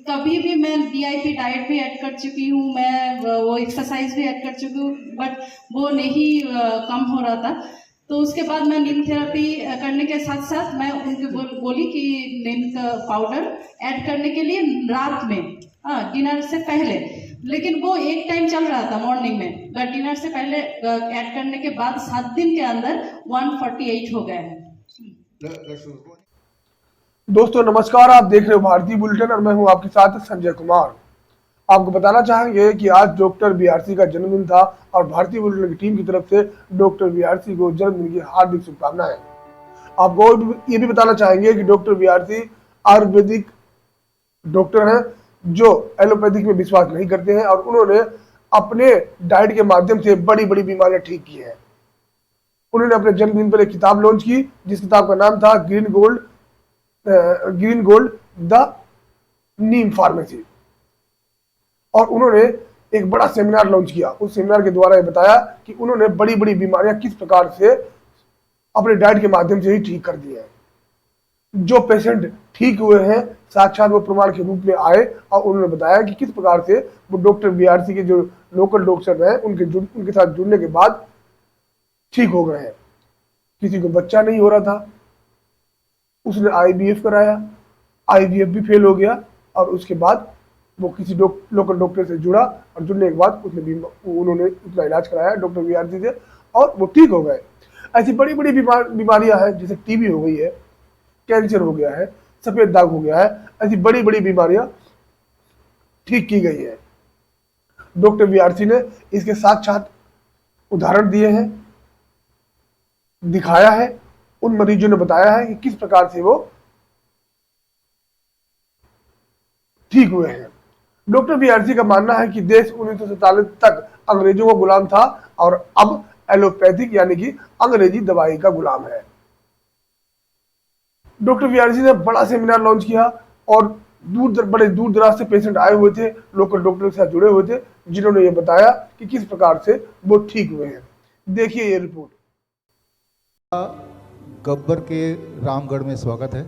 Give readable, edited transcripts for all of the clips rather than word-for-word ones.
कभी भी मैं DIP डाइट भी ऐड कर चुकी हूँ, मैं वो एक्सरसाइज भी ऐड कर चुकी हूँ, बट वो नहीं कम हो रहा था। तो उसके बाद मैं नीम थेरेपी करने के साथ साथ मैं उनको बोली कि नीम का पाउडर ऐड करने के लिए रात में, डिनर से पहले। लेकिन वो एक टाइम चल रहा था मॉर्निंग में, बट डिनर से पहले ऐड करने के बाद 7 दिन के अंदर 148 हो गए हैं। दोस्तों नमस्कार, आप देख रहे हो भारतीय बुलेटिन और मैं हूं आपके साथ संजय कुमार। आपको बताना चाहेंगे कि आज डॉक्टर BRC का जन्मदिन था और भारतीय बुलेटिन की टीम की तरफ से डॉक्टर BRC को जन्मदिन की हार्दिक शुभकामनाएं। आपको ये भी बताना चाहेंगे कि डॉक्टर BRC आयुर्वेदिक डॉक्टर हैं जो एलोपैथिक में विश्वास नहीं करते हैं और उन्होंने अपने डाइट के माध्यम से बड़ी बड़ी बीमारियां ठीक की हैं। उन्होंने अपने जन्मदिन पर एक किताब लॉन्च की जिस किताब का नाम था green gold the Neem pharmacy, और उन्होंने एक बड़ा सेमिनार लॉन्च किया। उस सेमिनार के द्वारा ये बताया कि उन्होंने बड़ी बड़ी बीमारियां किस प्रकार से अपने डाइट के माध्यम से ही ठीक कर दी है। जो पेशेंट ठीक हुए हैं साक्षात वो प्रमाण के रूप में आए और उन्होंने बताया कि किस प्रकार से वो डॉक्टर BRC के जो लोकल डॉक्टर हैं उनके साथ जुड़ने के बाद ठीक हो गए हैं। किसी को बच्चा नहीं हो रहा था, उसने IVF कराया, IVF भी फेल हो गया और उसके बाद वो किसी लोकल डॉक्टर से जुड़ा और जुड़ने के बाद उन्होंने उतना इलाज कराया डॉक्टर BRC से और वो ठीक हो गए। ऐसी बड़ी बड़ी बीमारियां हैं, जैसे TB हो गई है, कैंसर हो गया है, सफेद दाग हो गया है, ऐसी बड़ी बड़ी बीमारियां ठीक की गई है। डॉक्टर BRC ने इसके साक्षात उदाहरण दिए हैं, दिखाया है, उन मरीजों ने बताया है कि किस प्रकार से वो ठीक हुए हैं। डॉक्टर BRC का मानना है कि देश 1947 तक अंग्रेजों का गुलाम था और अब एलोपैथिक यानी कि अंग्रेजी दवाई का गुलाम है। डॉक्टर BRC ने बड़ा सेमिनार लॉन्च किया और बड़े दूर दराज से पेशेंट आए हुए थे, लोकल डॉक्टर के साथ जुड़े हुए थे, जिन्होंने ये बताया कि किस प्रकार से वो ठीक हुए हैं। देखिए ये रिपोर्ट। गब्बर के रामगढ़ में स्वागत है।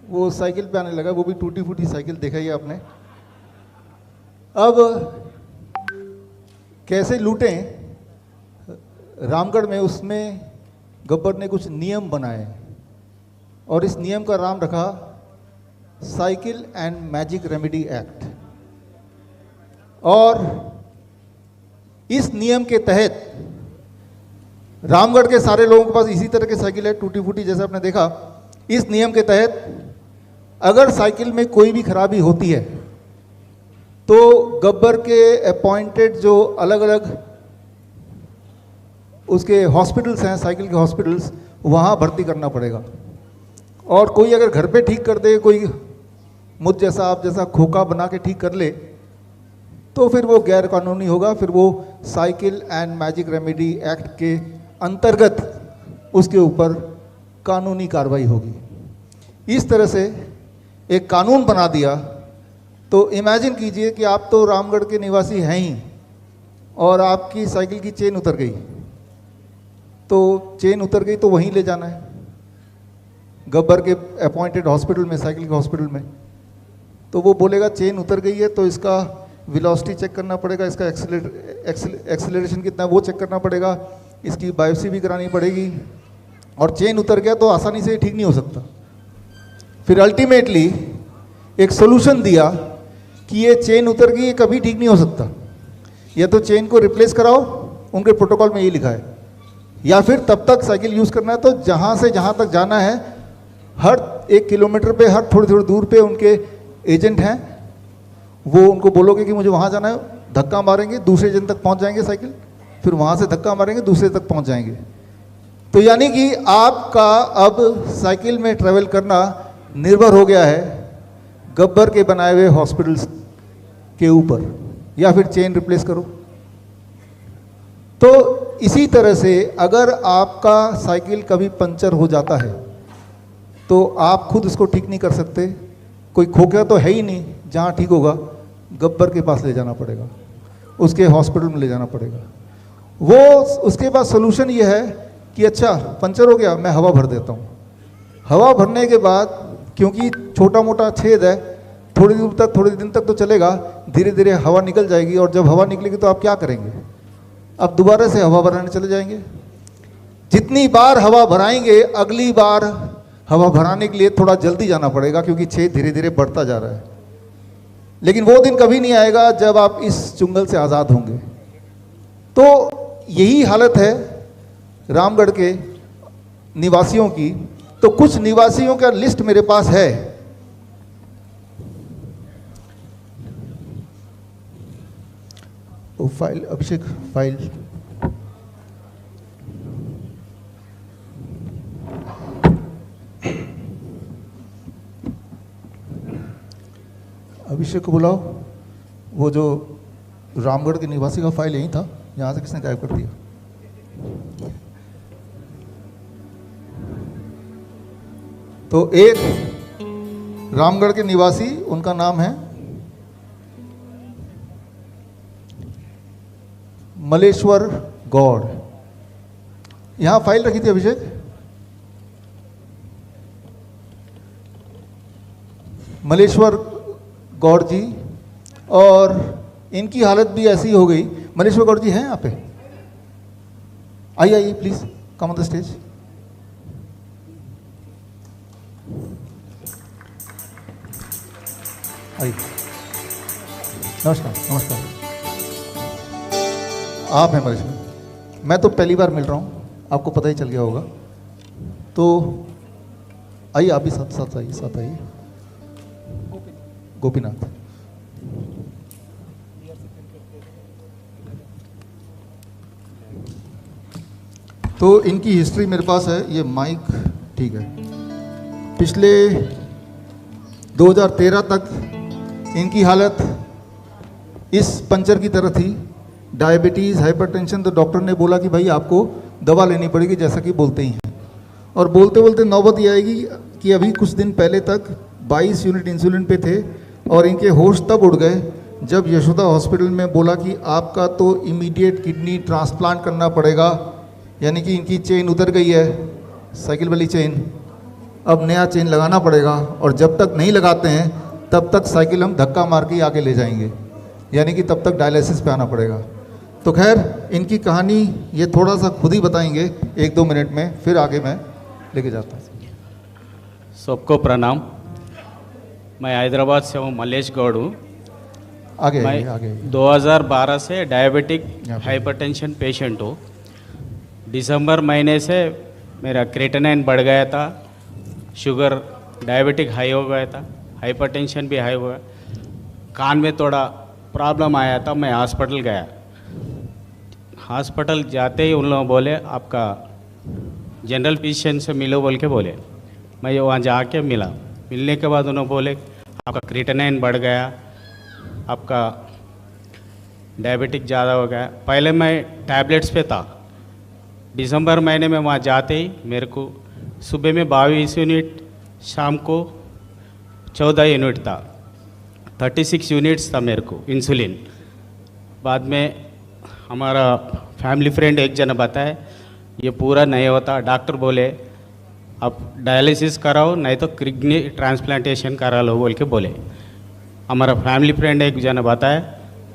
वो साइकिल पे आने लगा, वो भी टूटी फूटी साइकिल, देखा ही आपने। अब कैसे लूटें रामगढ़ में, उसमें गब्बर ने कुछ नियम बनाए और इस नियम का नाम रखा cycle and magic remedy act. और इस नियम के तहत रामगढ़ के सारे लोगों के पास इसी तरह की साइकिल है, टूटी फूटी, जैसे आपने देखा। इस नियम के तहत अगर साइकिल में कोई भी खराबी होती है तो गब्बर के अपॉइंटेड जो अलग अलग उसके हॉस्पिटल्स हैं, साइकिल के हॉस्पिटल्स, वहाँ भर्ती करना पड़ेगा। और कोई अगर घर पे ठीक कर दे, कोई मुझ जैसा आप जैसा खोखा बना के ठीक कर ले, तो फिर वो गैर कानूनी होगा, फिर वो cycle and magic remedy act के अंतर्गत उसके ऊपर कानूनी कार्रवाई होगी। इस तरह से एक कानून बना दिया। तो इमेजिन कीजिए कि आप तो रामगढ़ के निवासी हैं ही और आपकी साइकिल की चेन उतर गई, तो चेन उतर गई तो वहीं ले जाना है गब्बर के अपॉइंटेड हॉस्पिटल में, साइकिल के हॉस्पिटल में। तो वो बोलेगा चेन उतर गई है तो इसका वेलोसिटी चेक करना पड़ेगा, इसका एक्सेलरेशन कितना है वो चेक करना पड़ेगा, इसकी बायोप्सी भी करानी पड़ेगी। और चेन उतर गया तो आसानी से ठीक नहीं हो सकता। फिर अल्टीमेटली एक सोल्यूशन दिया कि ये चेन उतर गई, ये कभी ठीक नहीं हो सकता, या तो चेन को रिप्लेस कराओ, उनके प्रोटोकॉल में ये लिखा है, या फिर तब तक साइकिल यूज़ करना है। तो जहाँ से जहाँ तक जाना है, हर 1 किलोमीटर पे, हर थोड़ी थोड़ी दूर पे उनके एजेंट हैं, वो उनको बोलोगे कि मुझे वहाँ जाना है, धक्का मारेंगे, दूसरे एजेंट तक पहुँच जाएंगे साइकिल, फिर वहाँ से धक्का मारेंगे, दूसरे तक पहुँच जाएंगे। तो यानी कि आपका अब साइकिल में ट्रैवल करना निर्भर हो गया है गब्बर के बनाए हुए हॉस्पिटल्स के ऊपर, या फिर चेन रिप्लेस करो। तो इसी तरह से अगर आपका साइकिल कभी पंचर हो जाता है तो आप खुद उसको ठीक नहीं कर सकते, कोई खोखा तो है ही नहीं जहाँ ठीक होगा, गब्बर के पास ले जाना पड़ेगा, उसके हॉस्पिटल में ले जाना पड़ेगा। वो उसके पास सोल्यूशन ये है कि अच्छा पंचर हो गया, मैं हवा भर देता हूँ। हवा भरने के बाद क्योंकि छोटा मोटा छेद है, थोड़ी दिन तक तो चलेगा, धीरे धीरे हवा निकल जाएगी, और जब हवा निकलेगी तो आप क्या करेंगे? अब दोबारा से हवा भराने चले जाएंगे। जितनी बार हवा भराएंगे, अगली बार हवा भराने के लिए थोड़ा जल्दी जाना पड़ेगा, क्योंकि छेद धीरे धीरे बढ़ता जा रहा है। लेकिन वो दिन कभी नहीं आएगा जब आप इस चुंगल से आज़ाद होंगे। तो यही हालत है रामगढ़ के निवासियों की। तो कुछ निवासियों का लिस्ट मेरे पास है। वो फाइल, अभिषेक फाइल, अभिषेक को बुलाओ। वो जो रामगढ़ के निवासी का फाइल यहीं था, यहाँ से किसने गायब कर दिया? तो एक रामगढ़ के निवासी, उनका नाम है मलेश्वर गौड़। यहाँ फाइल रखी थी अभिषेक, मलेश्वर गौड़ जी, और इनकी हालत भी ऐसी हो गई। मलेश्वर गौड़ जी हैं यहाँ पे? आइए आइए please, come on the stage. आइए, नमस्कार। नमस्कार, आप हैं मलेश्वर? मैं तो पहली बार मिल रहा हूँ, आपको पता ही चल गया होगा। तो आइए, आप भी साथ आइए। गोपीनाथ। तो इनकी हिस्ट्री मेरे पास है, ये माइक ठीक है। पिछले 2013 तक इनकी हालत इस पंचर की तरह थी, डायबिटीज़, हाइपरटेंशन। तो डॉक्टर ने बोला कि भाई आपको दवा लेनी पड़ेगी, जैसा कि बोलते ही हैं। और बोलते बोलते नौबत ये आएगी कि अभी कुछ दिन पहले तक 22 यूनिट इंसुलिन पे थे, और इनके होश तब उड़ गए जब यशोदा हॉस्पिटल में बोला कि आपका तो इमीडिएट किडनी ट्रांसप्लांट करना पड़ेगा। यानी कि इनकी चेन उतर गई है, साइकिल वाली चेन, अब नया चेन लगाना पड़ेगा, और जब तक नहीं लगाते हैं तब तक साइकिल हम धक्का मार के आगे ले जाएंगे, यानी कि तब तक डायलिसिस पे आना पड़ेगा। तो खैर, इनकी कहानी ये थोड़ा सा खुद ही बताएंगे 1-2 मिनट में, फिर आगे मैं लेके जाता हूँ। सबको प्रणाम। मैं हैदराबाद से हूँ, मलेश गौड़ हूँ। आगे मैं 2012 से डायबिटिक हाइपरटेंशन पेशेंट हूँ। दिसंबर महीने से मेरा क्रेटिनिन बढ़ गया था, शुगर डायबिटिक हाई हो गया था, हाइपरटेंशन भी हाई हुआ। कान में थोड़ा प्रॉब्लम आया था, मैं हॉस्पिटल गया। हॉस्पिटल जाते ही उन लोगों बोले आपका जनरल फिजिशियन से मिलो बोल के बोले। मैं वहाँ जाके मिला। मिलने के बाद उन्होंने बोले आपका क्रेटिनिन बढ़ गया, आपका डायबिटिक ज़्यादा हो गया। पहले मैं टैबलेट्स पे था। दिसंबर महीने में वहाँ जाते ही मेरे को सुबह में 22 यूनिट, शाम को 14 यूनिट था, 36 यूनिट्स था मेरे को इंसुलिन। बाद में हमारा फैमिली फ्रेंड एक जना बताया ये पूरा नहीं होता, डॉक्टर बोले आप डायलिसिस कराओ नहीं तो किडनी ट्रांसप्लांटेशन करा लो बोल के बोले। हमारा फैमिली फ्रेंड एक जना बताया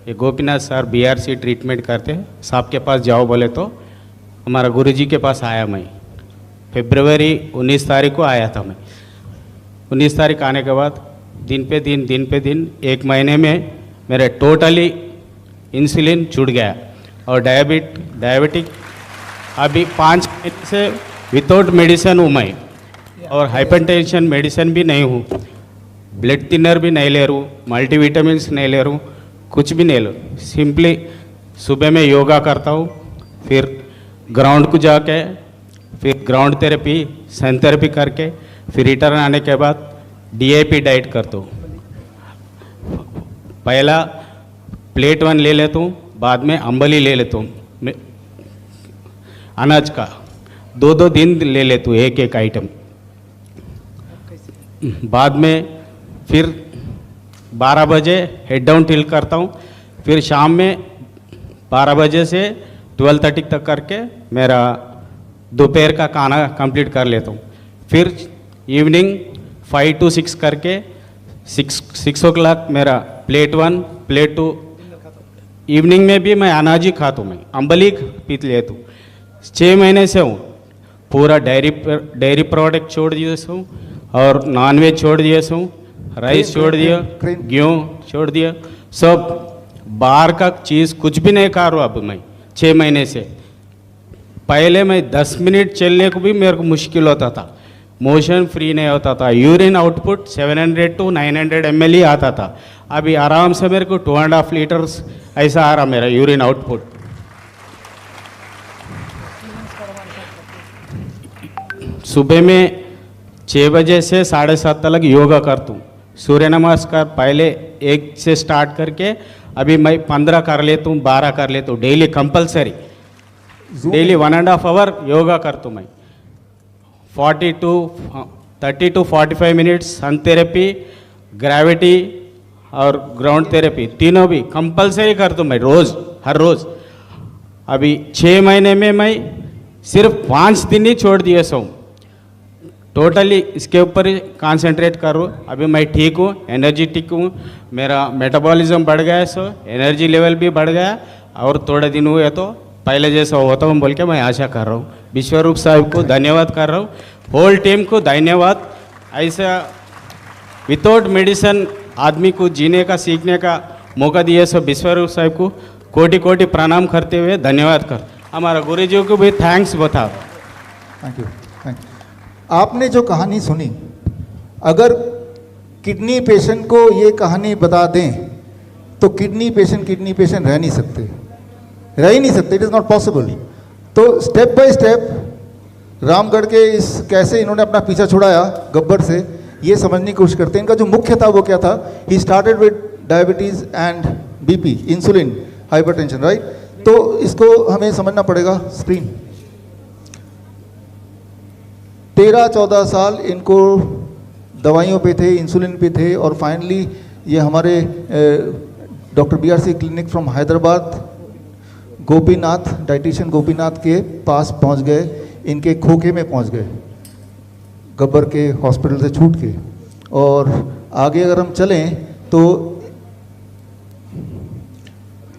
ये गोपीनाथ सर BRC ट्रीटमेंट करते हैं, साहब के पास जाओ बोले। तो हमारा गुरुजी के पास आया मैं। फरवरी 19 तारीख को आया था मैं। 19 तारीख आने के बाद दिन पे दिन 1 महीने में मेरे टोटली इंसुलिन छूट गया, और डायबिटिक अभी 5 महीने से विदाउट मेडिसिन हूँ मैं, और हाइपरटेंशन मेडिसिन भी नहीं हूँ, ब्लड थिनर भी नहीं ले रहा हूँ, मल्टीविटामिन्स नहीं ले रहा हूँ, कुछ भी नहीं ले रहा हूँ। सिंपली सुबह में योगा करता हूँ, फिर ग्राउंड को जाके फिर ग्राउंड थेरेपी, सन थेरेपी करके फिर रिटर्न आने के बाद DIP डाइट करता हूँ। पहला प्लेट 1 ले लेता हूँ, बाद में अंबली ले लेता हूँ अनाज का, 2-2 दिन ले लेता हूँ एक आइटम। बाद में फिर 12 बजे हेड डाउन टिल करता हूँ, फिर शाम में 12 बजे से 12:30 तक करके मेरा दोपहर का खाना कंप्लीट कर लेता हूँ, फिर इवनिंग 5 to 6 करके 6 o'clock मेरा प्लेट 1 प्लेट 2, इवनिंग में भी मैं अनाज ही खाता हूँ, मैं अम्बली पीत लेता हूँ। 6 महीने से हूँ, पूरा डेयरी प्रोडक्ट छोड़ दिए हूँ और नॉनवेज छोड़ दिए हूँ, राइस छोड़ दिया, गेहूँ छोड़ दिया, सब बाहर का चीज़ कुछ भी नहीं खा रहा हूँ अब मैं 6 महीने से। पहले मैं 10 मिनट चलने को भी मेरे को मुश्किल होता था, मोशन फ्री नहीं होता था, यूरिन आउटपुट 700 to 900 ml ही आता था। अभी आराम से मेरे को 2.5 लीटर्स ऐसा आ रहा मेरा यूरिन आउटपुट। सुबह में 6 बजे से 7:30 तक योगा करता हूँ। सूर्य नमस्कार पहले 1 से स्टार्ट करके अभी मैं 15 कर लेता हूँ, 12 कर लेता हूँ daily compulsory. Daily 1.5 hour yoga करता हूँ मैं। 30 to 45 minutes sun therapy, gravity और ग्राउंड थेरेपी तीनों भी कंपलसरी करता हूँ मैं रोज़, हर रोज़। अभी 6 महीने में मैं सिर्फ 5 दिन ही छोड़ दिए सो, टोटली इसके ऊपर ही कंसंट्रेट कर रहा हूँ। अभी मैं ठीक हूँ, एनर्जेटिक हूँ, मेरा मेटाबॉलिज्म बढ़ गया है, सो एनर्जी लेवल भी बढ़ गया और थोड़े दिन हुए तो पहले जैसा होता हूँ बोल के मैं आशा कर रहा हूँ। विश्वरूप साहब को धन्यवाद कर रहा हूँ, होल टीम को धन्यवाद। ऐसा विदाउट मेडिसिन आदमी को जीने का, सीखने का मौका दिए, सो विश्वरूप साहब को कोटि कोटि प्रणाम करते हुए धन्यवाद कर, हमारा गुरु जी को भी थैंक्स बता। Thank you, thank you. आपने जो कहानी सुनी, अगर किडनी पेशेंट को ये कहानी बता दें तो किडनी पेशेंट रह नहीं सकते, इट इज़ नॉट पॉसिबल। तो स्टेप बाय स्टेप रामगढ़ के इस कैसे इन्होंने अपना पीछा छुड़ाया गब्बर से, ये समझने की कोशिश करते हैं। इनका जो मुख्य था वो क्या था? He started with diabetes and BP, insulin, hypertension, right. तो इसको हमें समझना पड़ेगा। स्क्रीन 13-14 साल इनको दवाइयों पे थे, इंसुलिन पे थे, और फाइनली ये हमारे doctor BRC clinic from Hyderabad, Gopinath, dietitian Gopinath के पास पहुंच गए, इनके खोखे में पहुंच गए, गब्बर के हॉस्पिटल से छूट के। और आगे अगर हम चलें तो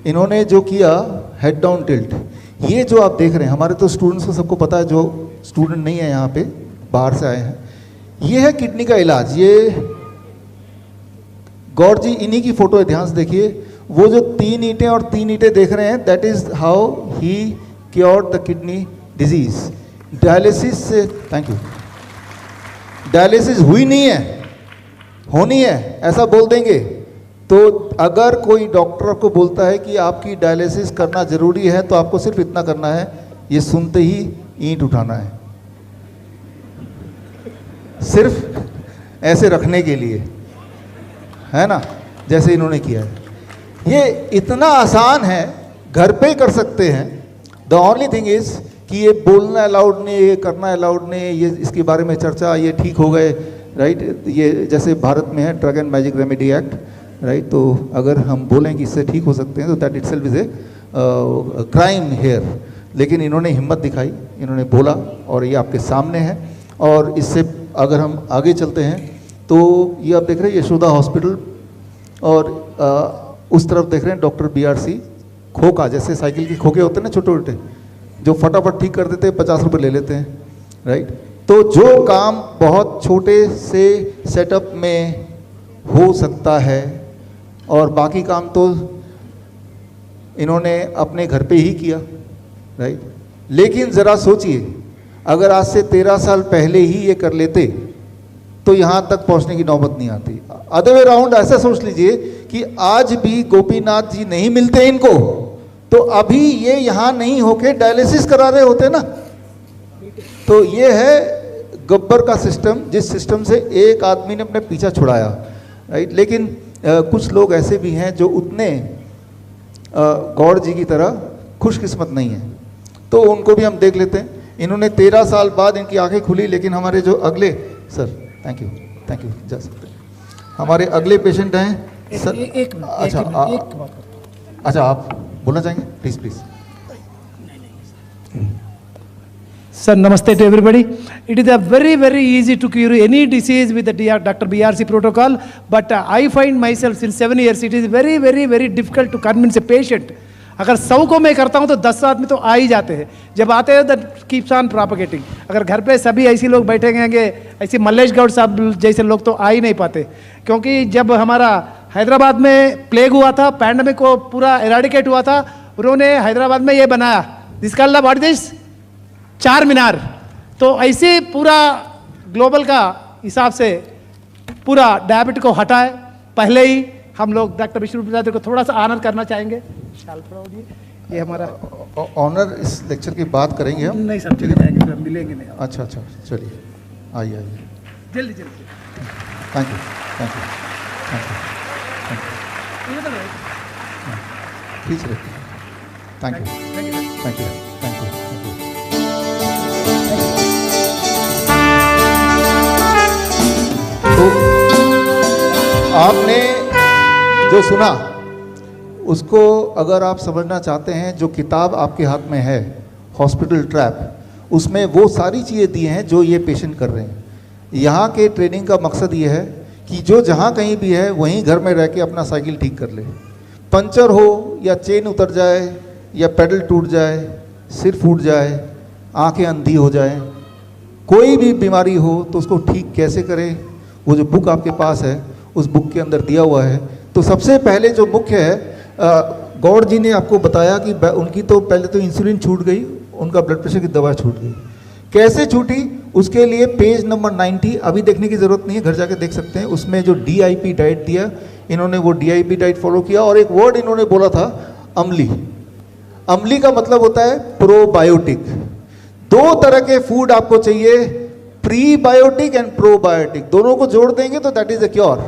इन्होंने जो किया हेड डाउन टिल्ट, ये जो आप देख रहे हैं, हमारे तो स्टूडेंट्स को सबको पता है, जो स्टूडेंट नहीं है यहाँ पे बाहर से आए हैं, ये है किडनी का इलाज। ये गौर जी इन्हीं की फोटो है, ध्यान से देखिए। वो जो 3 ईंटें और 3 ईंटें देख रहे हैं, that is how he cured the kidney disease. Dialysis से, थैंक यू, डायलिसिस हुई नहीं है, होनी है ऐसा बोल देंगे तो अगर कोई डॉक्टर आपको बोलता है कि आपकी डायलिसिस करना ज़रूरी है तो आपको सिर्फ इतना करना है, ये सुनते ही ईंट उठाना है, सिर्फ ऐसे रखने के लिए, है ना, जैसे इन्होंने किया है। ये इतना आसान है, घर पे ही कर सकते हैं। द ओनली थिंग इज़ कि ये बोलना अलाउड नहीं, ये करना अलाउड नहीं, ये इसके बारे में चर्चा, ये ठीक हो गए, राइट। ये जैसे भारत में है drug and magic remedy act, right. तो अगर हम बोलें कि इससे ठीक हो सकते हैं तो that itself is a crime here. लेकिन इन्होंने हिम्मत दिखाई, इन्होंने बोला, और ये आपके सामने है। और इससे अगर हम आगे चलते हैं तो ये आप देख रहे हैं यशोदा हॉस्पिटल, और उस तरफ देख रहे हैं डॉक्टर BRC खोखा, जैसे साइकिल के खोखे होते हैं ना छोटे छोटे, जो फटाफट ठीक कर देते हैं, 50 रुपये ले लेते हैं, राइट। तो जो काम बहुत छोटे से सेटअप में हो सकता है और बाकी काम तो इन्होंने अपने घर पे ही किया, राइट। लेकिन ज़रा सोचिए, अगर आज से 13 साल पहले ही ये कर लेते तो यहाँ तक पहुँचने की नौबत नहीं आती। अदर वे राउंड ऐसा सोच लीजिए कि आज भी गोपीनाथ जी नहीं मिलते इनको तो अभी ये यहाँ नहीं होके डायलिसिस करा रहे होते ना। तो ये है गब्बर का सिस्टम, जिस सिस्टम से एक आदमी ने अपने पीछा छुड़ाया, राइट। लेकिन कुछ लोग ऐसे भी हैं जो उतने गौड़ जी की तरह खुशकिस्मत नहीं हैं, तो उनको भी हम देख लेते हैं। इन्होंने 13 साल बाद इनकी आंखें खुली, लेकिन हमारे जो अगले, सर थैंक यू जा सकते हैं। हमारे अगले पेशेंट हैं सर। एक अच्छा, आप बोलना चाहेंगे? Please. Sir, namaste to everybody. It is a very easy to cure any disease with the Dr. BRC protocol, but I find myself since 7 years, it is very difficult to convince a patient. अगर 100 को मैं करता हूं तो 10 आदमी तो आ ही जाते हैं. जब आते हैं that keeps on propagating. अगर घर पे सभी ऐसे लोग बैठेंगे, ऐसे मल्लेश गौड़ साहब जैसे लोग तो आ ही नहीं पाते. क्योंकि जब हमारा हैदराबाद में प्लेग हुआ था, पैंडेमिक को पूरा एराडिकेट हुआ था, उन्होंने हैदराबाद में ये बनाया, दिस कॉल्ड व्हाट दिस चार मीनार. तो ऐसे पूरा ग्लोबल का हिसाब से पूरा डायबिटीज को हटाए. पहले ही हम लोग डॉक्टर विष्णु प्रसाद को थोड़ा सा ऑनर करना चाहेंगे. ये हमारा ऑनर इस लेक्चर की बात करेंगे हम. नहीं सर, चले जाएंगे, फिर मिलेंगे नहीं. अच्छा, चलिए आइए जल्दी. Thank you. खींच रहे. Thank you. तो आपने जो सुना उसको अगर आप समझना चाहते हैं, जो किताब आपके हाथ में है हॉस्पिटल ट्रैप, उसमें वो सारी चीज़ें दी हैं जो ये पेशेंट कर रहे हैं. यहाँ के ट्रेनिंग का मकसद ये है कि जो जहाँ कहीं भी है वहीं घर में रह के अपना साइकिल ठीक कर ले. पंचर हो या चेन उतर जाए या पेडल टूट जाए, सिर फूट जाए, आंखें अंधी हो जाए, कोई भी बीमारी हो तो उसको ठीक कैसे करें, वो जो बुक आपके पास है उस बुक के अंदर दिया हुआ है. तो सबसे पहले जो मुख्य है, गौड़ जी ने आपको बताया कि उनकी तो पहले तो इंसुलिन छूट गई, उनका ब्लड प्रेशर की दवा छूट गई. कैसे छूटी, उसके लिए पेज नंबर 90 अभी देखने की ज़रूरत नहीं है, घर जाके देख सकते हैं. उसमें जो DIP डाइट दिया, इन्होंने वो DIP डाइट फॉलो किया. और एक वर्ड इन्होंने बोला था, अम्ली. अम्ली का मतलब होता है प्रोबायोटिक. 2 तरह के फूड आपको चाहिए, प्रीबायोटिक एंड प्रोबायोटिक. दोनों को जोड़ देंगे तो that is a cure.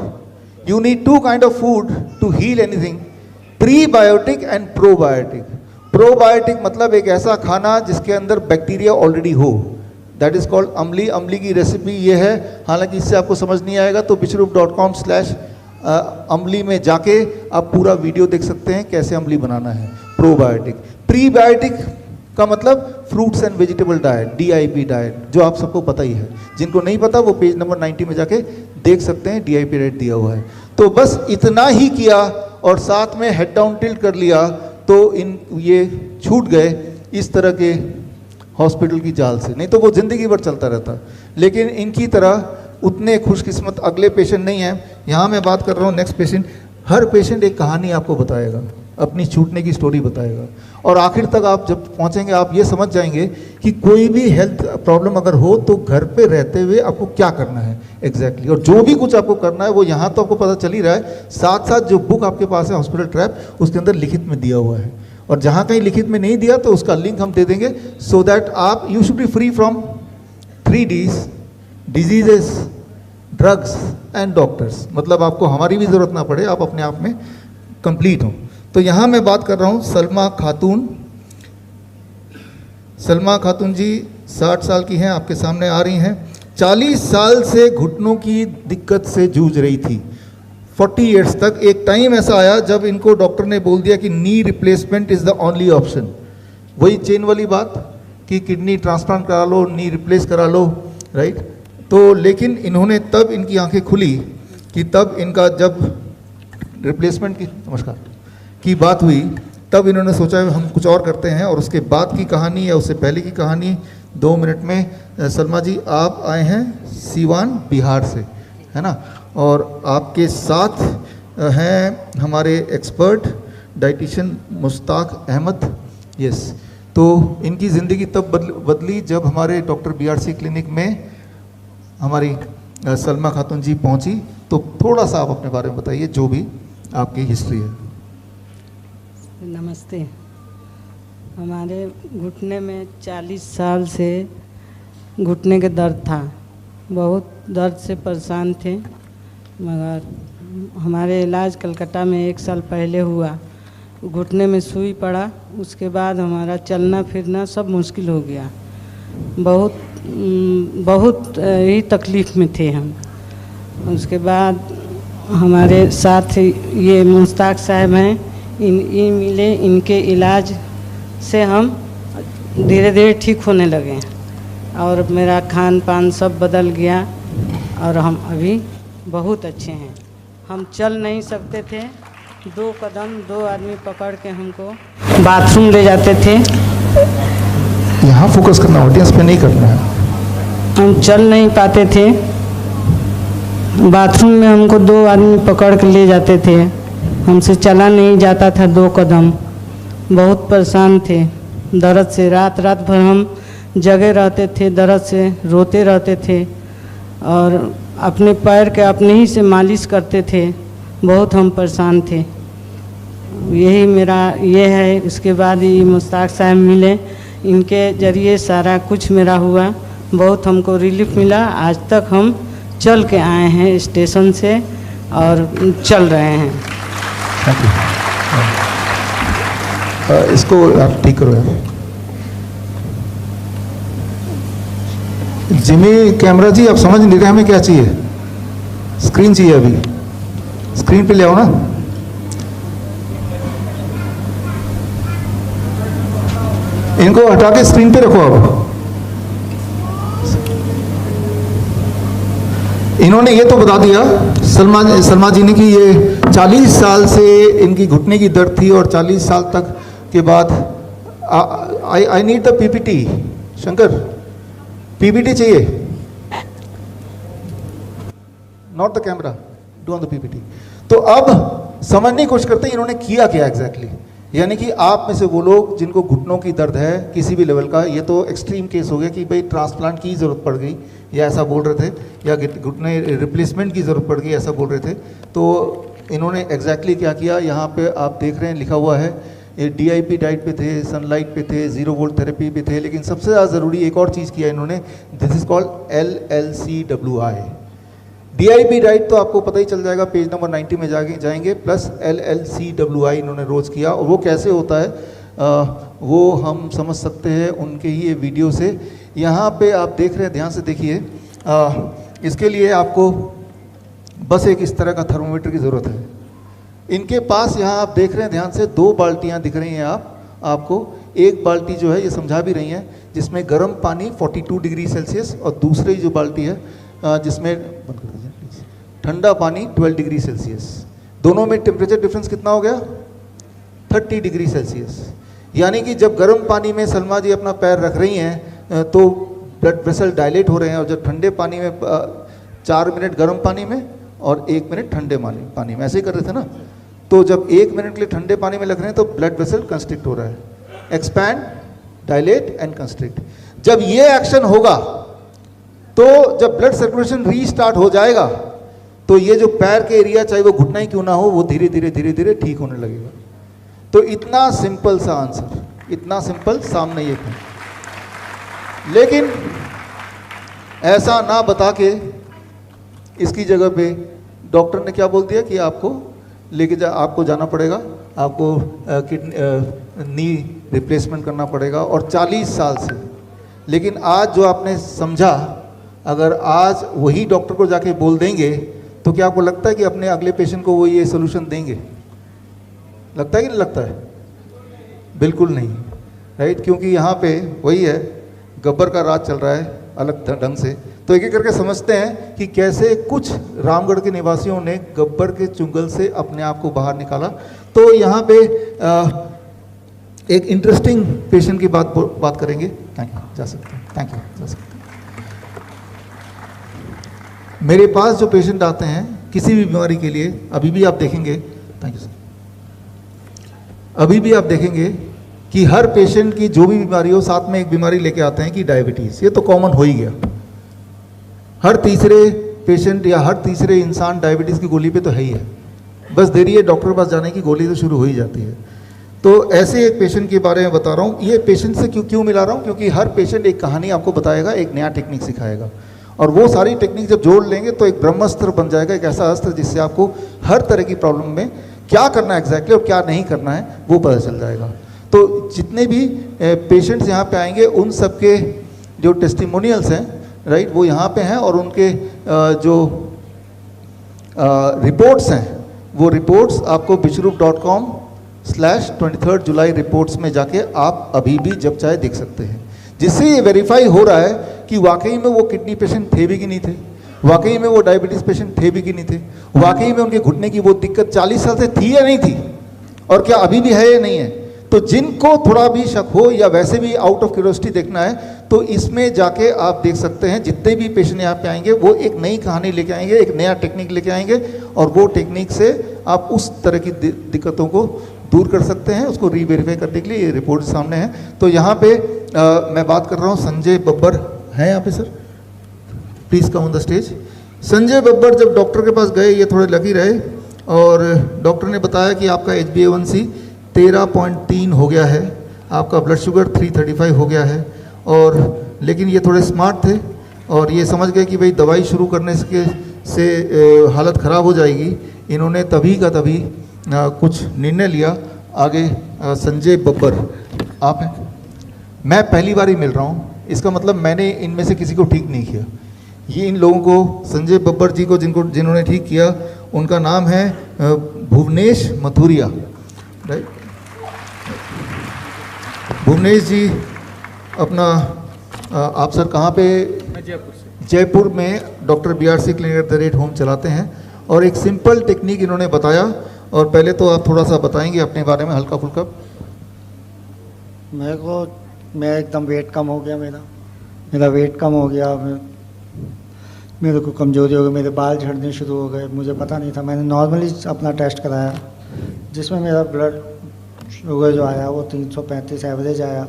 You need 2 kind of food to heal anything, prebiotic and probiotic. Probiotic मतलब एक ऐसा खाना जिसके अंदर बैक्टीरिया ऑलरेडी हो, दैट इज कॉल्ड अम्ली. अम्ली की रेसिपी ये है, हालांकि इससे आपको समझ नहीं आएगा तो विश्वरूप.com/अम्ली में जाके आप पूरा वीडियो देख सकते हैं कैसे अम्ली बनाना है. प्रोबायोटिक. प्रीबायोटिक का मतलब fruits and vegetable diet, DIP diet, जो आप सबको पता ही है. जिनको नहीं पता वो पेज नंबर 90 में जाके देख सकते हैं, DIP डाइट दिया हुआ है. तो बस इतना ही किया और साथ में हेड डाउन टिल्ट कर लिया तो ये छूट गए इस तरह के हॉस्पिटल की जाल से. नहीं तो वो ज़िंदगी भर चलता रहता. लेकिन इनकी तरह उतने खुशकिस्मत अगले पेशेंट नहीं हैं. यहाँ मैं बात कर रहा हूँ नेक्स्ट पेशेंट. हर पेशेंट एक कहानी आपको बताएगा, अपनी छूटने की स्टोरी बताएगा. और आखिर तक आप जब पहुँचेंगे आप ये समझ जाएंगे कि कोई भी हेल्थ प्रॉब्लम अगर हो तो घर पे रहते हुए आपको क्या करना है एग्जैक्टली. और जो भी कुछ आपको करना है वो यहाँ तो आपको पता चल ही रहा है, साथ साथ जो बुक आपके पास है हॉस्पिटल ट्रैप, उसके अंदर लिखित में दिया हुआ है. और जहाँ कहीं लिखित में नहीं दिया तो उसका लिंक हम दे देंगे, सो दैट आप you should be free from 3 Ds, diseases, drugs and doctors. मतलब आपको हमारी भी ज़रूरत ना पड़े, आप अपने आप में कंप्लीट हो. तो यहाँ मैं बात कर रहा हूँ सलमा खातून. सलमा खातून जी 60 साल की हैं, आपके सामने आ रही हैं. 40 साल से घुटनों की दिक्कत से जूझ रही थी, 40 ईयर्स तक. एक टाइम ऐसा आया जब इनको डॉक्टर ने बोल दिया कि knee replacement is the only option. वही चेन वाली बात कि किडनी ट्रांसप्लांट करा लो, नी रिप्लेस करा लो, राइट. तो लेकिन इन्होंने तब इनकी आंखें खुली कि तब इनका जब रिप्लेसमेंट की बात हुई तब इन्होंने सोचा हम कुछ और करते हैं. और उसके बाद की कहानी या उससे पहले की कहानी 2 मिनट में. सलमा जी आप आए हैं सीवान बिहार से, है ना, और आपके साथ हैं हमारे expert dietitian Mushtaq Ahmed. Yes. तो इनकी ज़िंदगी तब बदली जब हमारे डॉक्टर BRC क्लिनिक में हमारी सलमा खातून जी पहुंची. तो थोड़ा सा आप अपने बारे में बताइए, जो भी आपकी हिस्ट्री है. नमस्ते. हमारे घुटने में 40 साल से घुटने के दर्द था, बहुत दर्द से परेशान थे. मगर हमारे इलाज कलकत्ता में 1 साल पहले हुआ, घुटने में सुई पड़ा, उसके बाद हमारा चलना फिरना सब मुश्किल हो गया. बहुत ही तकलीफ़ में थे हम. उसके बाद हमारे साथ ये मुश्ताक साहब हैं, इन मिले, इनके इलाज से हम धीरे धीरे ठीक होने लगे. और मेरा खान पान सब बदल गया और हम अभी बहुत अच्छे हैं। हम चल नहीं सकते थे, 2 कदम 2 आदमी पकड़ के हमको बाथरूम ले जाते थे। यहाँ फोकस करना, ऑडियंस पे नहीं करना है। हम चल नहीं पाते थे, बाथरूम में हमको 2 आदमी पकड़ के ले जाते थे, हमसे चला नहीं जाता था 2 कदम। बहुत परेशान थे दर्द से, रात रात भर हम जगे रहते थे, दर्द से रोते रहते थे और अपने पैर के अपने ही से मालिश करते थे। बहुत हम परेशान थे। यही मेरा ये है। उसके बाद ये मुश्ताक साहब मिले, इनके ज़रिए सारा कुछ मेरा हुआ, बहुत हमको रिलीफ मिला। आज तक हम चल के आए हैं स्टेशन से और चल रहे हैं। Thank you. इसको आप ठीक करो यार। जिमी कैमरा जी, आप समझ नहीं रहे हमें क्या चाहिए? स्क्रीन चाहिए, अभी स्क्रीन पे ले आओ ना। इनको हटा के स्क्रीन पे रखो। अब इन्होंने ये तो बता दिया सलमा जी ने कि ये 40 साल से इनकी घुटने की दर्द थी और 40 साल तक के बाद I need the PPT. Shankar, PPT चाहिए, not the camera, do on the PPT. तो अब समझने की कोशिश करते हैं इन्होंने किया क्या एग्जैक्टली। यानी कि आप में से वो लोग जिनको घुटनों की दर्द है किसी भी लेवल का, ये तो एक्सट्रीम केस हो गया कि भाई ट्रांसप्लांट की ज़रूरत पड़ गई या ऐसा बोल रहे थे, या घुटने रिप्लेसमेंट की ज़रूरत पड़ गई ऐसा बोल रहे थे। तो इन्होंने एग्जैक्टली क्या किया, यहाँ पे आप देख रहे हैं लिखा हुआ है, ये DIP डाइट पे थे, सनलाइट पे थे, 0 वोल्ट थेरेपी पे थे, लेकिन सबसे ज़्यादा ज़रूरी एक और चीज़ किया इन्होंने, this is called LLCWI। DIP diet तो आपको पता ही चल जाएगा, पेज नंबर 90 में जाएंगे, प्लस LLCWI इन्होंने रोज़ किया। और वो कैसे होता है वो हम समझ सकते हैं उनके ही वीडियो से। यहाँ पे आप देख रहे हैं, ध्यान से देखिए, इसके लिए आपको बस एक इस तरह का थर्मोमीटर की ज़रूरत है। इनके पास यहाँ आप देख रहे हैं ध्यान से 2 बाल्टियाँ दिख रही हैं आपको। एक बाल्टी जो है ये समझा भी रही हैं, जिसमें गर्म पानी 42 डिग्री सेल्सियस, और दूसरी जो बाल्टी है जिसमें ठंडा पानी 12 डिग्री सेल्सियस। दोनों में टेम्परेचर डिफरेंस कितना हो गया? 30 डिग्री सेल्सियस। यानी कि जब गर्म पानी में सलमा जी अपना पैर रख रही हैं तो ब्लड वेसल डायलेट हो रहे हैं, और जब ठंडे पानी में 4 मिनट गर्म पानी में और 1 मिनट ठंडे पानी में ऐसे ही कर रहे थे ना। तो जब 1 मिनट के लिए ठंडे पानी में लग रहे हैं तो ब्लड वेसल कंस्ट्रिक्ट हो रहा है, एक्सपैंड, डायलेट एंड कंस्ट्रिक्ट। जब ये एक्शन होगा तो जब ब्लड सर्कुलेशन रीस्टार्ट हो जाएगा तो ये जो पैर के एरिया, चाहे वो घुटना ही क्यों ना हो, वो धीरे धीरे ठीक होने लगेगा। तो इतना सिंपल सा आंसर, इतना सिंपल, सामने ये है। लेकिन ऐसा ना बता के इसकी जगह पे डॉक्टर ने क्या बोल दिया कि आपको जाना पड़ेगा, आपको नी रिप्लेसमेंट करना पड़ेगा, और 40 साल से। लेकिन आज जो आपने समझा, अगर आज वही डॉक्टर को जाके बोल देंगे तो क्या आपको लगता है कि अपने अगले पेशेंट को वो ये सोल्यूशन देंगे? लगता है कि नहीं लगता है? बिल्कुल नहीं, राइट। क्योंकि यहाँ पे वही है, गब्बर का राज चल रहा है अलग ढंग से। तो एक एक करके समझते हैं कि कैसे कुछ रामगढ़ के निवासियों ने गब्बर के चुंगल से अपने आप को बाहर निकाला। तो यहाँ पे एक इंटरेस्टिंग पेशेंट की बात करेंगे। थैंक यू, जा सकते हैं। थैंक यू, जा सकते हैं। मेरे पास जो पेशेंट आते हैं किसी भी बीमारी के लिए, अभी भी आप देखेंगे, थैंक यू सर, अभी भी आप देखेंगे कि हर पेशेंट की जो भी बीमारी हो, साथ में एक बीमारी लेके आते हैं कि डायबिटीज़। ये तो कॉमन हो ही गया, हर तीसरे पेशेंट या हर तीसरे इंसान डायबिटीज़ की गोली पे तो है ही है। बस देरी है डॉक्टर के पास जाने की, गोली तो शुरू हो ही जाती है। तो ऐसे एक पेशेंट के बारे में बता रहा हूँ। ये पेशेंट से क्यों मिला रहा हूँ? क्योंकि हर पेशेंट एक कहानी आपको बताएगा, एक नया टेक्निक सिखाएगा, और वो सारी टेक्निक जब जोड़ लेंगे तो एक ब्रह्मास्त्र बन जाएगा, एक ऐसा अस्त्र जिससे आपको हर तरह की प्रॉब्लम में क्या करना है एग्जैक्टली और क्या नहीं करना है वो पता चल जाएगा। तो जितने भी पेशेंट्स यहाँ पे आएंगे उन सबके जो टेस्टिमोनियल्स हैं, राइट, वो यहाँ पे हैं, और उनके जो रिपोर्ट्स हैं, वो रिपोर्ट्स आपको bishrup.com/23 जुलाई रिपोर्ट्स में जाके आप अभी भी जब चाहे देख सकते हैं, जिससे ये वेरीफाई हो रहा है कि वाकई में वो किडनी पेशेंट थे भी कि नहीं थे, वाकई में वो डायबिटीज़ पेशेंट थे भी कि नहीं थे, वाकई में उनके घुटने की वो दिक्कत 40 साल से थी या नहीं थी, और क्या अभी भी है या नहीं है। तो जिनको थोड़ा भी शक हो या वैसे भी आउट ऑफ क्यूरियोसिटी देखना है, तो इसमें जाके आप देख सकते हैं। जितने भी पेशेंट यहाँ पे आएंगे वो एक नई कहानी लेके आएंगे, एक नया टेक्निक लेके आएंगे, और वो टेक्निक से आप उस तरह की दिक्कतों को दूर कर सकते हैं, उसको रीवेरीफाई करने के लिए ये रिपोर्ट सामने है। तो यहाँ पे मैं बात कर रहा हूँ संजय बब्बर हैं यहाँ पे sir, please come on the stage. Sanjay Babbar जब डॉक्टर के पास गए, ये थोड़े लकी रहे, और डॉक्टर ने बताया कि आपका HbA1c 13.3 हो गया है, आपका ब्लड शुगर 335 हो गया है, और लेकिन ये थोड़े स्मार्ट थे और ये समझ गए कि भाई दवाई शुरू करने से हालत ख़राब हो जाएगी। इन्होंने तभी का तभी कुछ निर्णय लिया। आगे संजय बब्बर आप हैं, मैं पहली बार ही मिल रहा हूँ, इसका मतलब मैंने इनमें से किसी को ठीक नहीं किया। ये इन लोगों को, संजय बब्बर जी को जिन्होंने ठीक किया, उनका नाम है भुवनेश मथुरिया, राइट। भुवनेश जी अपना आप सर कहाँ पे? जयपुर में doctor BRC clinic at the rate home चलाते हैं, और एक सिंपल टेक्निक इन्होंने बताया। और पहले तो आप थोड़ा सा बताएंगे अपने बारे में हल्का फुल्का। मैं एकदम वेट कम हो गया, मेरा वेट कम हो गया, मेरे को कमज़ोरी हो गई, मेरे बाल झड़ने शुरू हो गए। मुझे पता नहीं था, मैंने नॉर्मली अपना टेस्ट कराया जिसमें मेरा ब्लड शुगर जो आया वो 335 एवरेज आया,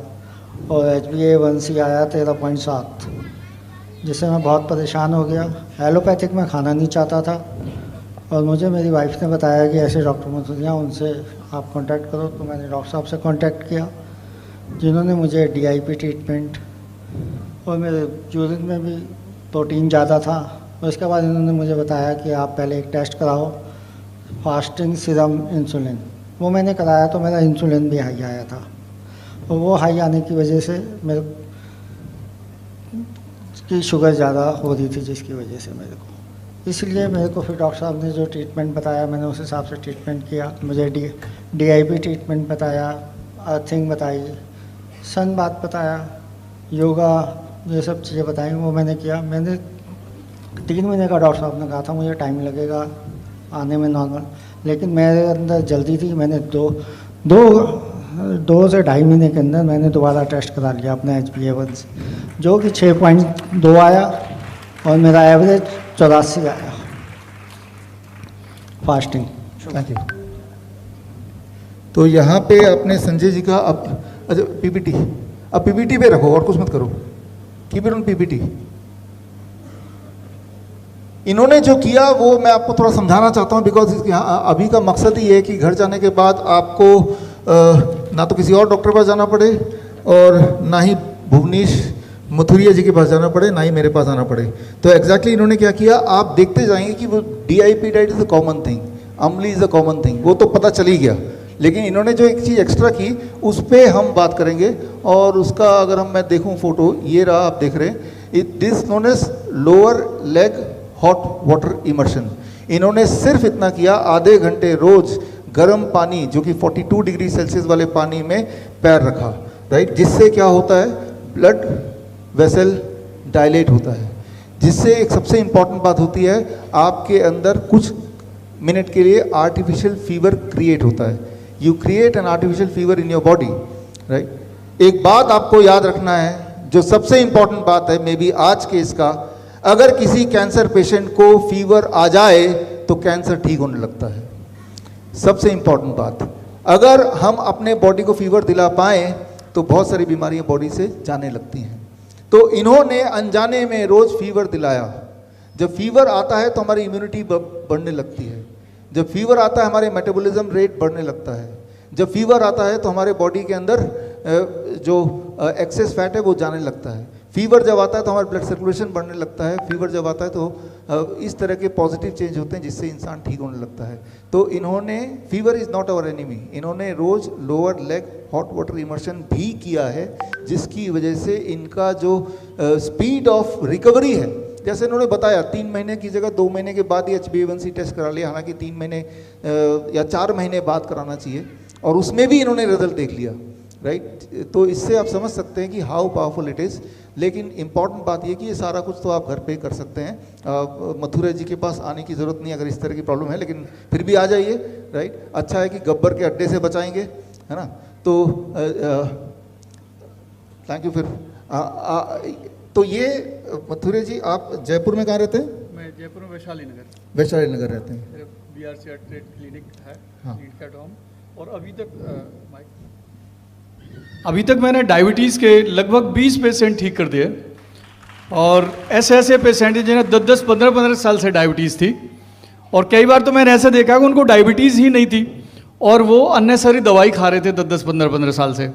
और HbA1c आया 13.7, जिससे मैं बहुत परेशान हो गया। एलोपैथिक में खाना नहीं चाहता था, और मुझे मेरी वाइफ ने बताया कि ऐसे डॉक्टर मथुरिया, उनसे आप कांटेक्ट करो। तो मैंने डॉक्टर साहब से कांटेक्ट किया, जिन्होंने मुझे DIP ट्रीटमेंट, और मेरे यूरिन में भी प्रोटीन ज़्यादा था, और इसके बाद इन्होंने मुझे बताया कि आप पहले एक टेस्ट कराओ, फास्टिंग सीरम इंसुलिन। वो मैंने कराया तो मेरा इंसुलिन भी हाई आया था, और वो हाई आने की वजह से मेरे की शुगर ज़्यादा हो रही थी, जिसकी वजह से मेरे को, इसलिए मेरे को फिर डॉक्टर साहब ने जो ट्रीटमेंट बताया, मैंने उस हिसाब से ट्रीटमेंट किया। मुझे DIP ट्रीटमेंट बताया, अर्थिंग बताई, सन बात बताया, योगा, ये सब चीज़ें बताई, वो मैंने किया। मैंने 3 महीने का डॉक्टर साहब ने कहा था मुझे टाइम लगेगा आने में नॉर्मल, लेकिन मेरे अंदर जल्दी थी। मैंने दो से ढाई महीने के अंदर मैंने दोबारा टेस्ट करा लिया अपना HbA1c, जो कि 6.2 आया, और मेरा एवरेज 84 आया फास्टिंग। Thank you. तो यहाँ पे आपने संजय जी का, अब अच्छा PPT, अब PPT पे रखो और कुछ मत करो, कीप इट ऑन PPT। इन्होंने जो किया वो मैं आपको थोड़ा समझाना चाहता हूँ, बिकॉज अभी का मकसद ही है कि घर जाने के बाद आपको ना तो किसी और डॉक्टर के पास जाना पड़े, और ना ही भुवनेश मथुरिया जी के पास जाना पड़े, ना ही मेरे पास आना पड़े। तो एग्जैक्टली इन्होंने क्या किया, आप देखते जाएंगे कि वो DIP diet is a common thing, अम्ली इज़ अ कॉमन थिंग, वो तो पता चल ही गया, लेकिन इन्होंने जो एक चीज़ एक्स्ट्रा की उस पर हम बात करेंगे। और उसका अगर मैं देखूँ फोटो, ये रहा, आप देख रहे हैं, this known as lower leg hot water immersion. इन्होंने सिर्फ इतना किया, आधे घंटे रोज गर्म पानी जो कि 42 डिग्री सेल्सियस वाले पानी में पैर रखा, राइट, जिससे क्या होता है, ब्लड वेसल डायलेट होता है, जिससे एक सबसे इंपॉर्टेंट बात होती है, आपके अंदर कुछ मिनट के लिए आर्टिफिशियल फीवर क्रिएट होता है। You create an artificial fever in your body, right. एक बात आपको याद रखना है, जो सबसे इंपॉर्टेंट बात है मे बी आज के इसका, अगर किसी कैंसर पेशेंट को फीवर आ जाए तो कैंसर ठीक होने लगता है। सबसे इंपॉर्टेंट बात, अगर हम अपने बॉडी को फीवर दिला पाएँ तो बहुत सारी बीमारियां बॉडी से जाने लगती हैं। तो इन्होंने अनजाने में रोज फीवर दिलाया। जब फीवर आता है तो हमारी इम्यूनिटी बढ़ने लगती है, जब फीवर आता है हमारे मेटाबॉलिज्म रेट बढ़ने लगता है, जब फीवर आता है तो हमारे बॉडी के अंदर जो एक्सेस फैट है वो जाने लगता है। फीवर जब आता है तो हमारा ब्लड सर्कुलेशन बढ़ने लगता है। फीवर जब आता है तो इस तरह के पॉजिटिव चेंज होते हैं जिससे इंसान ठीक होने लगता है। तो इन्होंने, fever is not our enemy, इन्होंने रोज़ lower leg hot water immersion भी किया है, जिसकी वजह से इनका जो स्पीड ऑफ रिकवरी है, जैसे इन्होंने बताया 3 महीने की जगह 2 महीने के बाद ही HbA1c टेस्ट करा लिया, हालांकि 3 महीने या 4 महीने बाद कराना चाहिए, और उसमें भी इन्होंने रिजल्ट देख लिया। राइट। तो इससे आप समझ सकते हैं कि हाउ पावरफुल इट इज़। लेकिन इम्पॉर्टेंट बात ये कि ये सारा कुछ तो आप घर पे कर सकते हैं। मथुरा जी के पास आने की ज़रूरत नहीं अगर इस तरह की प्रॉब्लम है, लेकिन फिर भी आ जाइए, राइट। अच्छा है कि गब्बर के अड्डे से बचाएंगे, है ना। तो थैंक यू। फिर तो ये मथुरा जी, आप जयपुर में कहाँ रहते हैं? मैं जयपुर में वैशाली नगर। वैशाली नगर रहते हैं। मेरा BRC ट्रेड क्लिनिक है, हाँ। Lead cat home. और अभी तक मैंने डायबिटीज़ के लगभग 20 पेशेंट ठीक कर दिए, और ऐसे पेशेंट हैं जिन्हें 10-10, 15-15 साल से डायबिटीज़ थी, और कई बार तो मैंने ऐसा देखा कि उनको डायबिटीज़ ही नहीं थी और वो अननेसेसरी दवाई खा रहे थे 10-10, 15-15 साल से।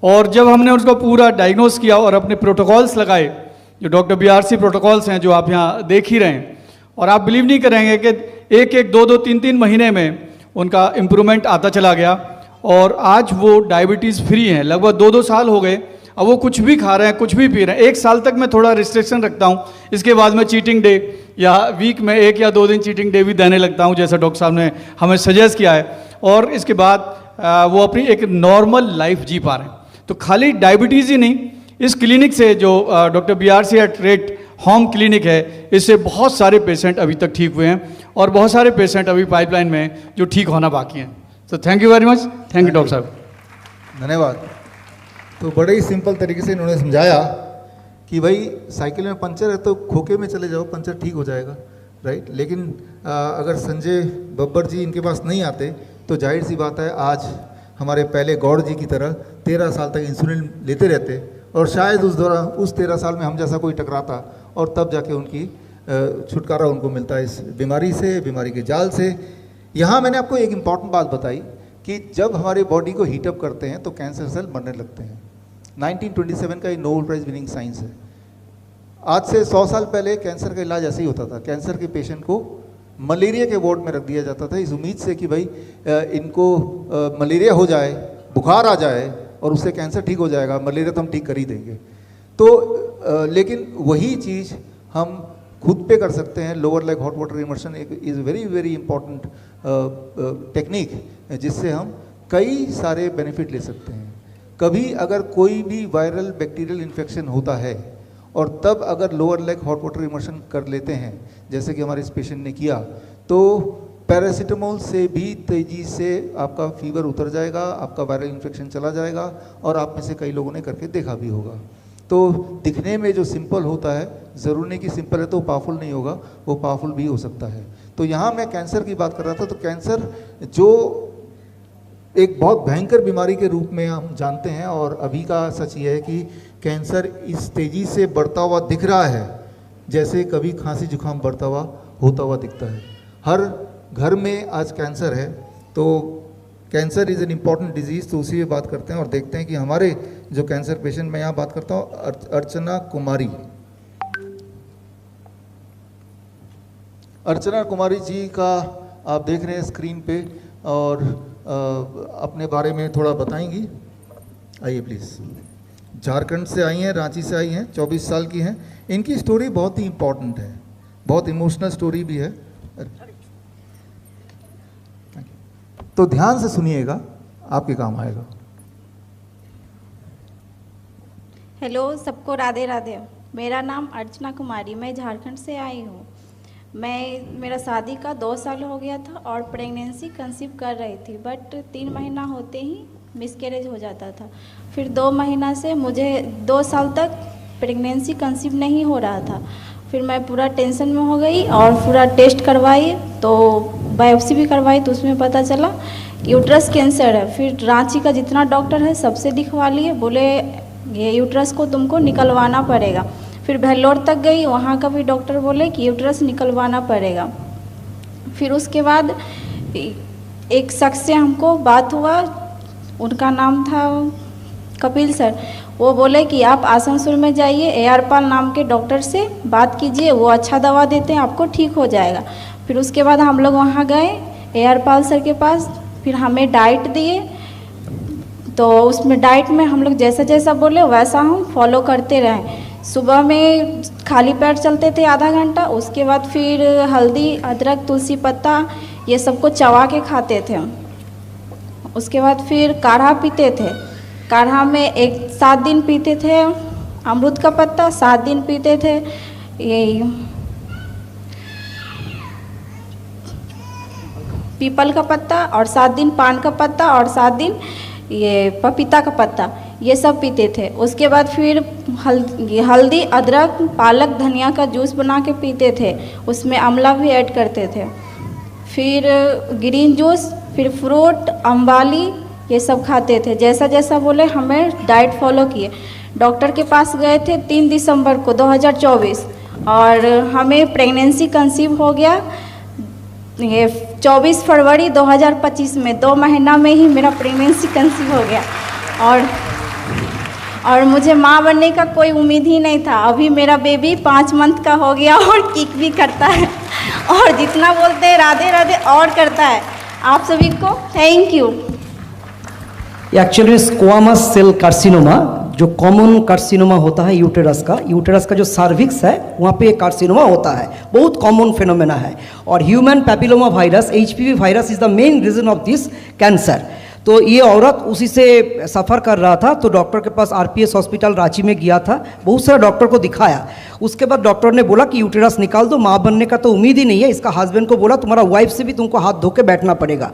और जब हमने उसको पूरा डायग्नोस किया और अपने प्रोटोकॉल्स लगाए, जो डॉक्टर BRC प्रोटोकॉल्स हैं जो आप यहाँ देख ही रहे हैं, और आप बिलीव नहीं करेंगे कि 1-1, 2-2, 3-3 महीने में उनका इम्प्रूवमेंट आता चला गया, और आज वो डायबिटीज़ फ्री हैं। लगभग 2-2 साल हो गए, अब वो कुछ भी खा रहे हैं, कुछ भी पी रहे हैं। 1 साल तक मैं थोड़ा रिस्ट्रिक्शन रखता हूँ, इसके बाद मैं चीटिंग डे या वीक में 1 या 2 दिन चीटिंग डे भी देने लगता हूँ, जैसा डॉक्टर साहब ने हमें सजेस्ट किया है, और इसके बाद वो अपनी एक नॉर्मल लाइफ जी पा रहे हैं। तो खाली डायबिटीज़ ही नहीं, इस क्लिनिक से जो doctor BRC trade home clinic है, इससे बहुत सारे पेशेंट अभी तक ठीक हुए हैं, और बहुत सारे पेशेंट अभी पाइपलाइन में जो ठीक होना बाकी हैं। तो thank you very much. Thank you doctor साहब। धन्यवाद। तो बड़े ही सिंपल तरीके से इन्होंने समझाया कि भाई साइकिल में पंचर है तो खोखे में चले जाओ, पंचर ठीक हो जाएगा, राइट। लेकिन अगर संजय बब्बर जी इनके पास नहीं आते तो जाहिर सी बात है आज हमारे पहले गौड़ जी की तरह 13 साल तक इंसुलिन लेते रहते, और शायद उस 13 साल में हम जैसा कोई टकराता, और तब जाके उनकी छुटकारा उनको मिलता है इस बीमारी से, बीमारी के जाल से। यहाँ मैंने आपको एक इम्पॉर्टेंट बात बताई कि जब हमारे बॉडी को हीटअप करते हैं तो कैंसर सेल मरने लगते हैं। 1927 का ये नोबेल प्राइज विनिंग साइंस है। आज से 100 साल पहले कैंसर का इलाज ऐसे ही होता था। कैंसर के पेशेंट को मलेरिया के वार्ड में रख दिया जाता था, इस उम्मीद से कि भाई इनको मलेरिया हो जाए, बुखार आ जाए और उससे कैंसर ठीक हो जाएगा, मलेरिया तो हम ठीक कर ही देंगे। तो लेकिन वही चीज़ हम खुद पे कर सकते हैं। Lower leg hot water immersion एक is very very important technique, जिससे हम कई सारे बेनिफिट ले सकते हैं। कभी अगर कोई भी वायरल बैक्टीरियल इन्फेक्शन होता है और तब अगर lower leg hot water immersion कर लेते हैं, जैसे कि हमारे इस पेशेंट ने किया, तो पैरासीटामोल से भी तेज़ी से आपका फीवर उतर जाएगा, आपका वायरल इन्फेक्शन चला जाएगा, और आप में से कई लोगों ने करके देखा भी होगा। तो दिखने में जो सिंपल होता है, ज़रूर नहीं कि सिंपल है तो पावरफुल नहीं होगा, वो पावरफुल भी हो सकता है। तो यहाँ मैं कैंसर की बात कर रहा था, तो कैंसर जो एक बहुत भयंकर बीमारी के रूप में हम जानते हैं, और अभी का सच ये है कि कैंसर इस तेज़ी से बढ़ता हुआ दिख रहा है जैसे कभी खांसी जुकाम बढ़ता हुआ होता हुआ दिखता है। हर घर में आज कैंसर है। तो cancer is an important disease, तो उसी पे बात करते हैं और देखते हैं कि हमारे जो कैंसर पेशेंट, मैं यहाँ बात करता हूँ अर्चना कुमारी। अर्चना कुमारी जी का आप देख रहे हैं स्क्रीन पे, और अपने बारे में थोड़ा बताएंगी। आइए प्लीज़। झारखंड से आई हैं, रांची से आई हैं, 24 साल की हैं। इनकी स्टोरी बहुत ही इम्पॉर्टेंट है, बहुत इमोशनल स्टोरी भी है, तो ध्यान से सुनिएगा, आपके काम आएगा। हेलो सबको, राधे राधे। मेरा नाम अर्चना कुमारी, मैं झारखंड से आई हूँ। मेरा शादी का 2 साल हो गया था और प्रेगनेंसी कंसीव कर रही थी, बट 3 महीना होते ही मिसकैरेज हो जाता था। फिर 2 महीना से मुझे 2 साल तक प्रेगनेंसी कंसीव नहीं हो रहा था। फिर मैं पूरा टेंशन में हो गई और पूरा टेस्ट करवाई, तो बायोप्सी भी करवाई, तो उसमें पता चला कि यूट्रस कैंसर है। फिर रांची का जितना डॉक्टर है सबसे दिखवा लिए, बोले ये यूट्रस को तुमको निकलवाना पड़ेगा। फिर भेल्लोर तक गई, वहाँ का भी डॉक्टर बोले कि यूट्रस निकलवाना पड़ेगा। फिर उसके बाद एक शख्स से हमको बात हुआ, उनका नाम था कपिल सर। वो बोले कि आप आसनसोल में जाइए, एआरपाल नाम के डॉक्टर से बात कीजिए, वो अच्छा दवा देते हैं, आपको ठीक हो जाएगा। फिर उसके बाद हम लोग वहाँ गए एआरपाल सर के पास, फिर हमें डाइट दिए, तो उसमें डाइट में हम लोग जैसा जैसा बोले वैसा हम फॉलो करते रहे। सुबह में खाली पेट चलते थे आधा घंटा, उसके बाद फिर हल्दी, अदरक, तुलसी पत्ता ये सबको चबा के खाते थे। उसके बाद फिर काढ़ा पीते थे। काढ़ा में 7 दिन पीते थे अमरूद का पत्ता, 7 दिन पीते थे ये पीपल का पत्ता, और 7 दिन पान का पत्ता, और 7 दिन ये पपीता का पत्ता, ये सब पीते थे। उसके बाद फिर हल्दी, अदरक, पालक, धनिया का जूस बना के पीते थे, उसमें आंवला भी ऐड करते थे। फिर ग्रीन जूस, फिर फ्रूट, अम्बाली, ये सब खाते थे। जैसा जैसा बोले हमें डाइट फॉलो किए। डॉक्टर के पास गए थे 3 दिसंबर को 2024, और हमें प्रेगनेंसी कंसीव हो गया ये 24 फरवरी 2025 में। 2 महीना में ही मेरा प्रेगनेंसी कंसीव हो गया, और मुझे माँ बनने का कोई उम्मीद ही नहीं था। अभी मेरा बेबी 5 मंथ का हो गया और किक भी करता है, और जितना बोलते हैं राधे राधे और करता है। आप सभी को thank you. Actually squamous cell carcinoma जो कॉमन कार्सिनोमा होता है यूटेरस का जो सर्विक्स है वहाँ पे कार्सिनोमा होता है, बहुत कॉमन फिनोमेना है। और human papilloma virus HPV virus is the main reason of this cancer. तो ये औरत उसी से सफ़र कर रहा था, तो डॉक्टर के पास RPS हॉस्पिटल रांची में गया था, बहुत सारे डॉक्टर को दिखाया। उसके बाद डॉक्टर ने बोला कि यूटेरस निकाल दो, माँ बनने का तो उम्मीद ही नहीं है। इसका हस्बैंड को बोला तुम्हारा वाइफ से भी तुमको हाथ धो के बैठना पड़ेगा।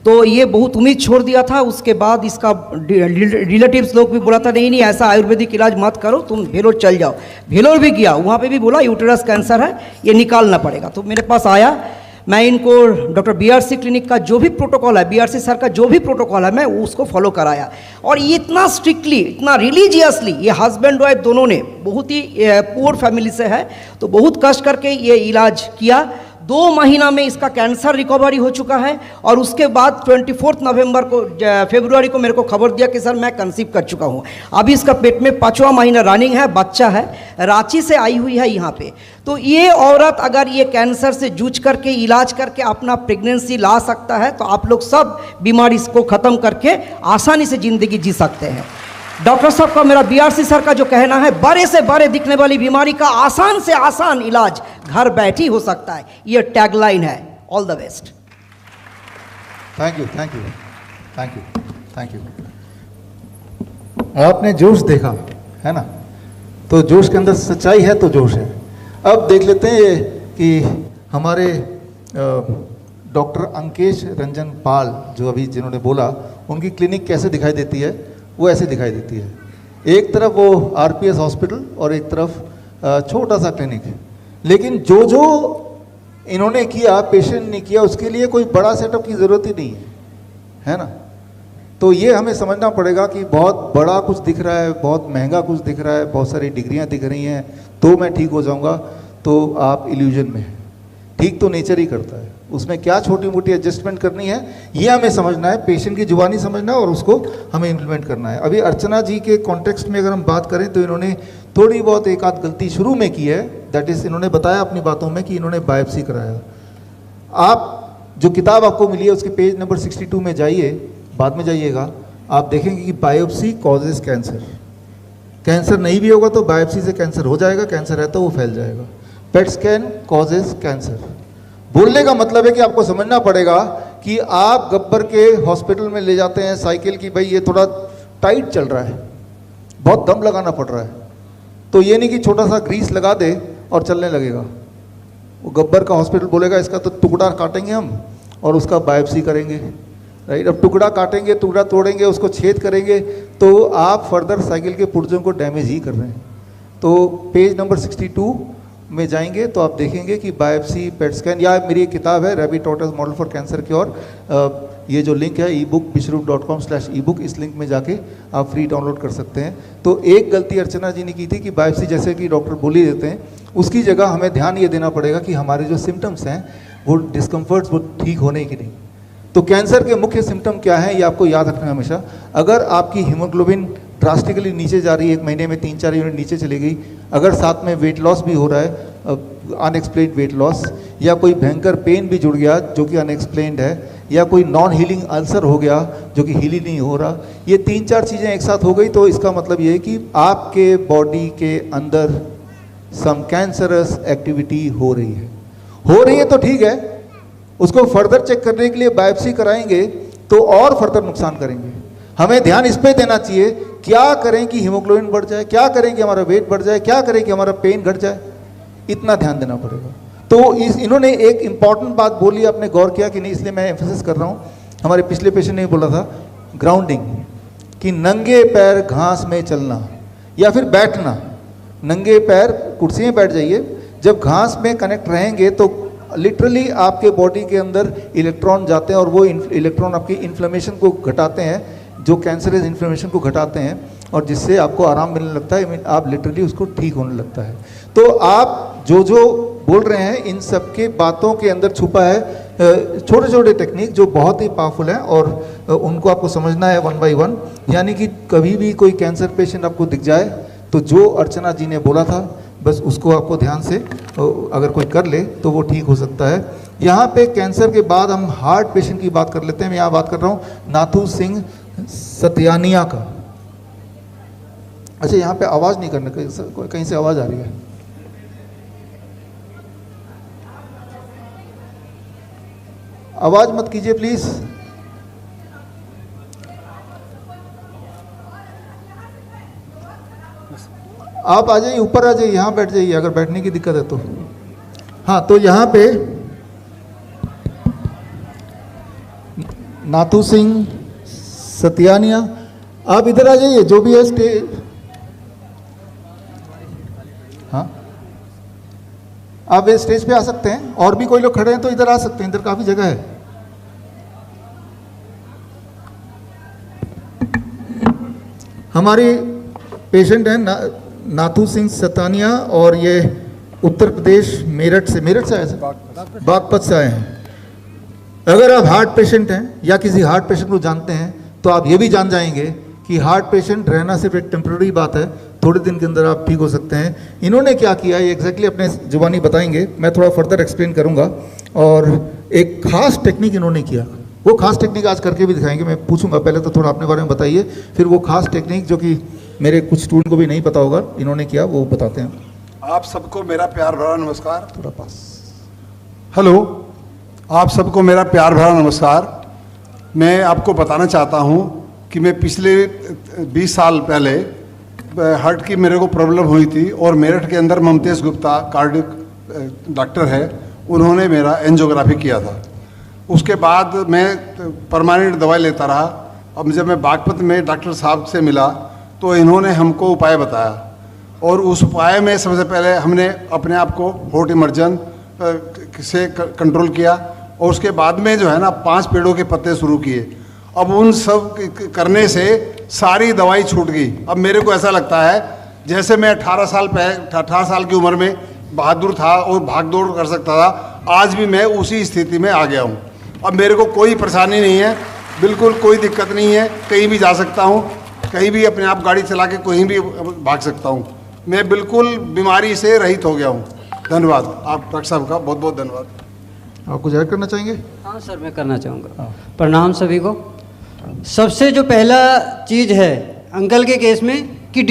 तो ये बहुत उम्मीद छोड़ दिया था। उसके बाद इसका रिलेटिव्स लोग भी बोला था नहीं नहीं ऐसा आयुर्वेदिक इलाज मत करो, तुम भेलोर चल जाओ। भेलोर भी गया, वहाँ पे भी बोला यूटेरस कैंसर है, ये निकालना पड़ेगा। तो मेरे पास आया, मैं इनको डॉक्टर BRC क्लिनिक का जो भी प्रोटोकॉल है, BRC सर का जो भी प्रोटोकॉल है, मैं उसको फॉलो कराया। और ये इतना स्ट्रिक्टली, इतना रिलीजियसली, ये हस्बैंड वाइफ दोनों ने, बहुत ही पुअर फैमिली से है, तो बहुत कष्ट करके ये इलाज किया। 2 महीना में इसका कैंसर रिकवरी हो चुका है। और उसके बाद 24 फरवरी को मेरे को खबर दिया कि सर मैं कंसीव कर चुका हूँ। अभी इसका पेट में 5वां महीना रनिंग है, बच्चा है, रांची से आई हुई है यहाँ पे। तो ये औरत अगर ये कैंसर से जूझ करके इलाज करके अपना प्रेगनेंसी ला सकता है, तो आप लोग सब बीमारी इसको ख़त्म करके आसानी से ज़िंदगी जी सकते हैं। डॉक्टर साहब का, मेरा BRC सर का जो कहना है, बड़े से बड़े दिखने वाली बीमारी का आसान से आसान इलाज घर बैठ ही हो सकता है, ये टैगलाइन है। All the best. Thank you, thank you, thank you, thank you. आपने जोश देखा है ना, तो जोश के अंदर सच्चाई है तो जोश है। अब देख लेते हैं कि हमारे डॉक्टर अंकेश रंजन पाल जो अभी जिन्होंने बोला, उनकी क्लिनिक कैसे दिखाई देती है। वो ऐसे दिखाई देती है, एक तरफ वो RPS हॉस्पिटल और एक तरफ छोटा सा क्लिनिक है। लेकिन जो जो इन्होंने किया पेशेंट ने किया, उसके लिए कोई बड़ा सेटअप की ज़रूरत ही नहीं है ना। तो ये हमें समझना पड़ेगा कि बहुत बड़ा कुछ दिख रहा है, बहुत महंगा कुछ दिख रहा है, बहुत सारी डिग्रियां दिख रही हैं तो मैं ठीक हो जाऊंगा, तो आप इल्यूजन में हैं। ठीक तो नेचर ही करता है, उसमें क्या छोटी मोटी एडजस्टमेंट करनी है ये हमें समझना है, पेशेंट की जुबानी समझना है और उसको हमें इम्प्लीमेंट करना है। अभी अर्चना जी के कॉन्टेक्स्ट में अगर हम बात करें तो इन्होंने थोड़ी बहुत एक आध गलती शुरू में की है। दैट इज़, इन्होंने बताया अपनी बातों में कि इन्होंने बायोप्सी कराया। आप जो किताब आपको मिली है उसके पेज नंबर 62 में जाइए, बाद में जाइएगा, आप देखेंगे कि बायोप्सी कॉजेज कैंसर। कैंसर नहीं भी होगा तो बायोप्सी से कैंसर हो जाएगा, कैंसर है तो वो फैल जाएगा। PET scan causes cancer. बोलने का मतलब है कि आपको समझना पड़ेगा कि आप गब्बर के हॉस्पिटल में ले जाते हैं साइकिल की, भाई ये थोड़ा टाइट चल रहा है, बहुत दम लगाना पड़ रहा है, तो ये नहीं कि छोटा सा ग्रीस लगा दे और चलने लगेगा। वो गब्बर का हॉस्पिटल बोलेगा इसका तो टुकड़ा काटेंगे हम और उसका बायोप्सी करेंगे, राइट। अब टुकड़ा काटेंगे, टुकड़ा तोड़ेंगे, उसको छेद करेंगे, तो आप फर्दर साइकिल के पुर्जों को डैमेज ही कर रहे हैं। तो पेज नंबर 62 में जाएंगे तो आप देखेंगे कि बायोप्सी, पेट स्कैन, या मेरी एक किताब है rabbit tortoise model for cancer cure, ये जो लिंक है ebook.com/ebook, इस लिंक में जाके आप फ्री डाउनलोड कर सकते हैं। तो एक गलती अर्चना जी ने की थी कि बायोप्सी जैसे कि डॉक्टर बोल ही देते हैं, उसकी जगह हमें ध्यान ये देना पड़ेगा कि हमारे जो सिम्टम्स हैं वो डिस्कम्फर्ट्स वो ठीक होने की नहीं। तो कैंसर के मुख्य सिम्टम क्या है ये आपको याद रखना हमेशा। अगर आपकी हीमोग्लोबिन ड्रास्टिकली नीचे जा रही है, 1 महीने में 3-4 यूनिट नीचे चली गई, अगर साथ में वेट लॉस भी हो रहा है, अनएक्सप्लेन्ड वेट लॉस, या कोई भयंकर पेन भी जुड़ गया जो कि अनएक्सप्लेन्ड है, या कोई नॉन हीलिंग अल्सर हो गया जो कि हील नहीं हो रहा, ये 3-4 चीज़ें एक साथ हो गई, तो इसका मतलब ये है कि आपके बॉडी के अंदर सम कैंसरस एक्टिविटी हो रही है तो ठीक है, उसको फर्दर चेक करने के लिए बायोप्सी कराएंगे तो और फर्दर नुकसान करेंगे। हमें ध्यान इस पे देना चाहिए, क्या करें कि हीमोग्लोबिन बढ़ जाए, क्या करें कि हमारा वेट बढ़ जाए, क्या करें कि हमारा पेन घट जाए, इतना ध्यान देना पड़ेगा। तो इन्होंने एक इंपॉर्टेंट बात बोली, आपने गौर किया कि नहीं, इसलिए मैं एम्फेसिस कर रहा हूँ। हमारे पिछले पेशेंट ने बोला था ग्राउंडिंग, कि नंगे पैर घास में चलना या फिर बैठना, नंगे पैर कुर्सी में बैठ जाइए, जब घास में कनेक्ट रहेंगे तो लिटरली आपके बॉडी के अंदर इलेक्ट्रॉन जाते हैं और वो इलेक्ट्रॉन आपकी इन्फ्लेमेशन को घटाते हैं, जो कैंसरस इन्फ्लेमेशन को घटाते हैं, और जिससे आपको आराम मिलने लगता है, आप लिटरली उसको ठीक होने लगता है। तो आप जो बोल रहे हैं, इन सब के बातों के अंदर छुपा है छोटे छोटे टेक्निक जो बहुत ही पावरफुल हैं, और उनको आपको समझना है वन बाय वन। यानी कि कभी भी कोई कैंसर पेशेंट आपको दिख जाए तो जो अर्चना जी ने बोला था बस उसको आपको ध्यान से अगर कोई कर ले तो वो ठीक हो सकता है। यहाँ पे कैंसर के बाद हम हार्ट पेशेंट की बात कर लेते हैं। मैं यहाँ बात कर रहा हूँ नाथू सिंह सत्यानिया का। अच्छा, यहाँ पे आवाज़ नहीं करना, कहीं से आवाज़ आ रही है। आवाज़ मत कीजिए प्लीज़। आप आ जाइए, ऊपर आ जाइए, यहाँ बैठ जाइए अगर बैठने की दिक्कत है तो। हाँ, तो यहाँ पे नाथू सिंह सत्यानिया, आप इधर आ जाइए, जो भी है स्टेज। हाँ, आप इस स्टेज पे आ सकते हैं, और भी कोई लोग खड़े हैं तो इधर आ सकते हैं, इधर काफ़ी जगह है। हमारी पेशेंट हैं नाथू सिंह सतानिया, और ये उत्तर प्रदेश मेरठ से आए हैं, बागपत से आए हैं। अगर आप हार्ट पेशेंट हैं या किसी हार्ट पेशेंट को जानते हैं तो आप ये भी जान जाएंगे कि हार्ट पेशेंट रहना सिर्फ एक टेम्प्रेरी बात है, थोड़े दिन के अंदर आप ठीक हो सकते हैं। इन्होंने क्या किया ये एग्जैक्टली अपने जुबानी बताएंगे, मैं थोड़ा फर्दर एक्सप्लेन करूंगा। और एक खास टेक्निक इन्होंने किया, वो खास टेक्निक आज करके भी दिखाएंगे। मैं पूछूंगा पहले तो थोड़ा अपने बारे में बताइए, फिर वो खास टेक्निक जो कि मेरे कुछ स्टूडेंट को भी नहीं पता होगा इन्होंने किया, वो बताते हैं। आप सबको मेरा प्यार भरा नमस्कार। थोड़ा पास। हेलो, आप सबको मेरा प्यार भरा नमस्कार। मैं आपको बताना चाहता हूं कि मैं पिछले 20 साल पहले हार्ट की मेरे को प्रॉब्लम हुई थी, और मेरठ के अंदर ममतेज गुप्ता कार्डियक डॉक्टर है, उन्होंने मेरा एंजियोग्राफी किया था। उसके बाद मैं परमानेंट दवाई लेता रहा। अब जब मैं बागपत में डॉक्टर साहब से मिला तो इन्होंने हमको उपाय बताया, और उस उपाय में सबसे पहले हमने अपने आप को होट इमर्जन से कंट्रोल किया, और उसके बाद में जो है ना 5 पेड़ों के पत्ते शुरू किए। अब उन सब करने से सारी दवाई छूट गई। अब मेरे को ऐसा लगता है जैसे मैं 18 साल की उम्र में बहादुर था और भाग दौड़ कर सकता था, आज भी मैं उसी स्थिति में आ गया हूँ। अब मेरे को कोई परेशानी नहीं है, बिल्कुल कोई दिक्कत नहीं है, कहीं भी जा सकता हूँ, कहीं भी अपने आप गाड़ी चला के कहीं भी भाग सकता हूँ। मैं बिल्कुल बीमारी से रहित हो गया हूँ। धन्यवाद आप डॉक्टर साहब का, बहुत बहुत धन्यवाद। आप कुछ ऐड करना चाहेंगे? हाँ सर, मैं करना चाहूँगा। प्रणाम सभी को। सबसे जो पहला चीज़ है अंकल के केस में कि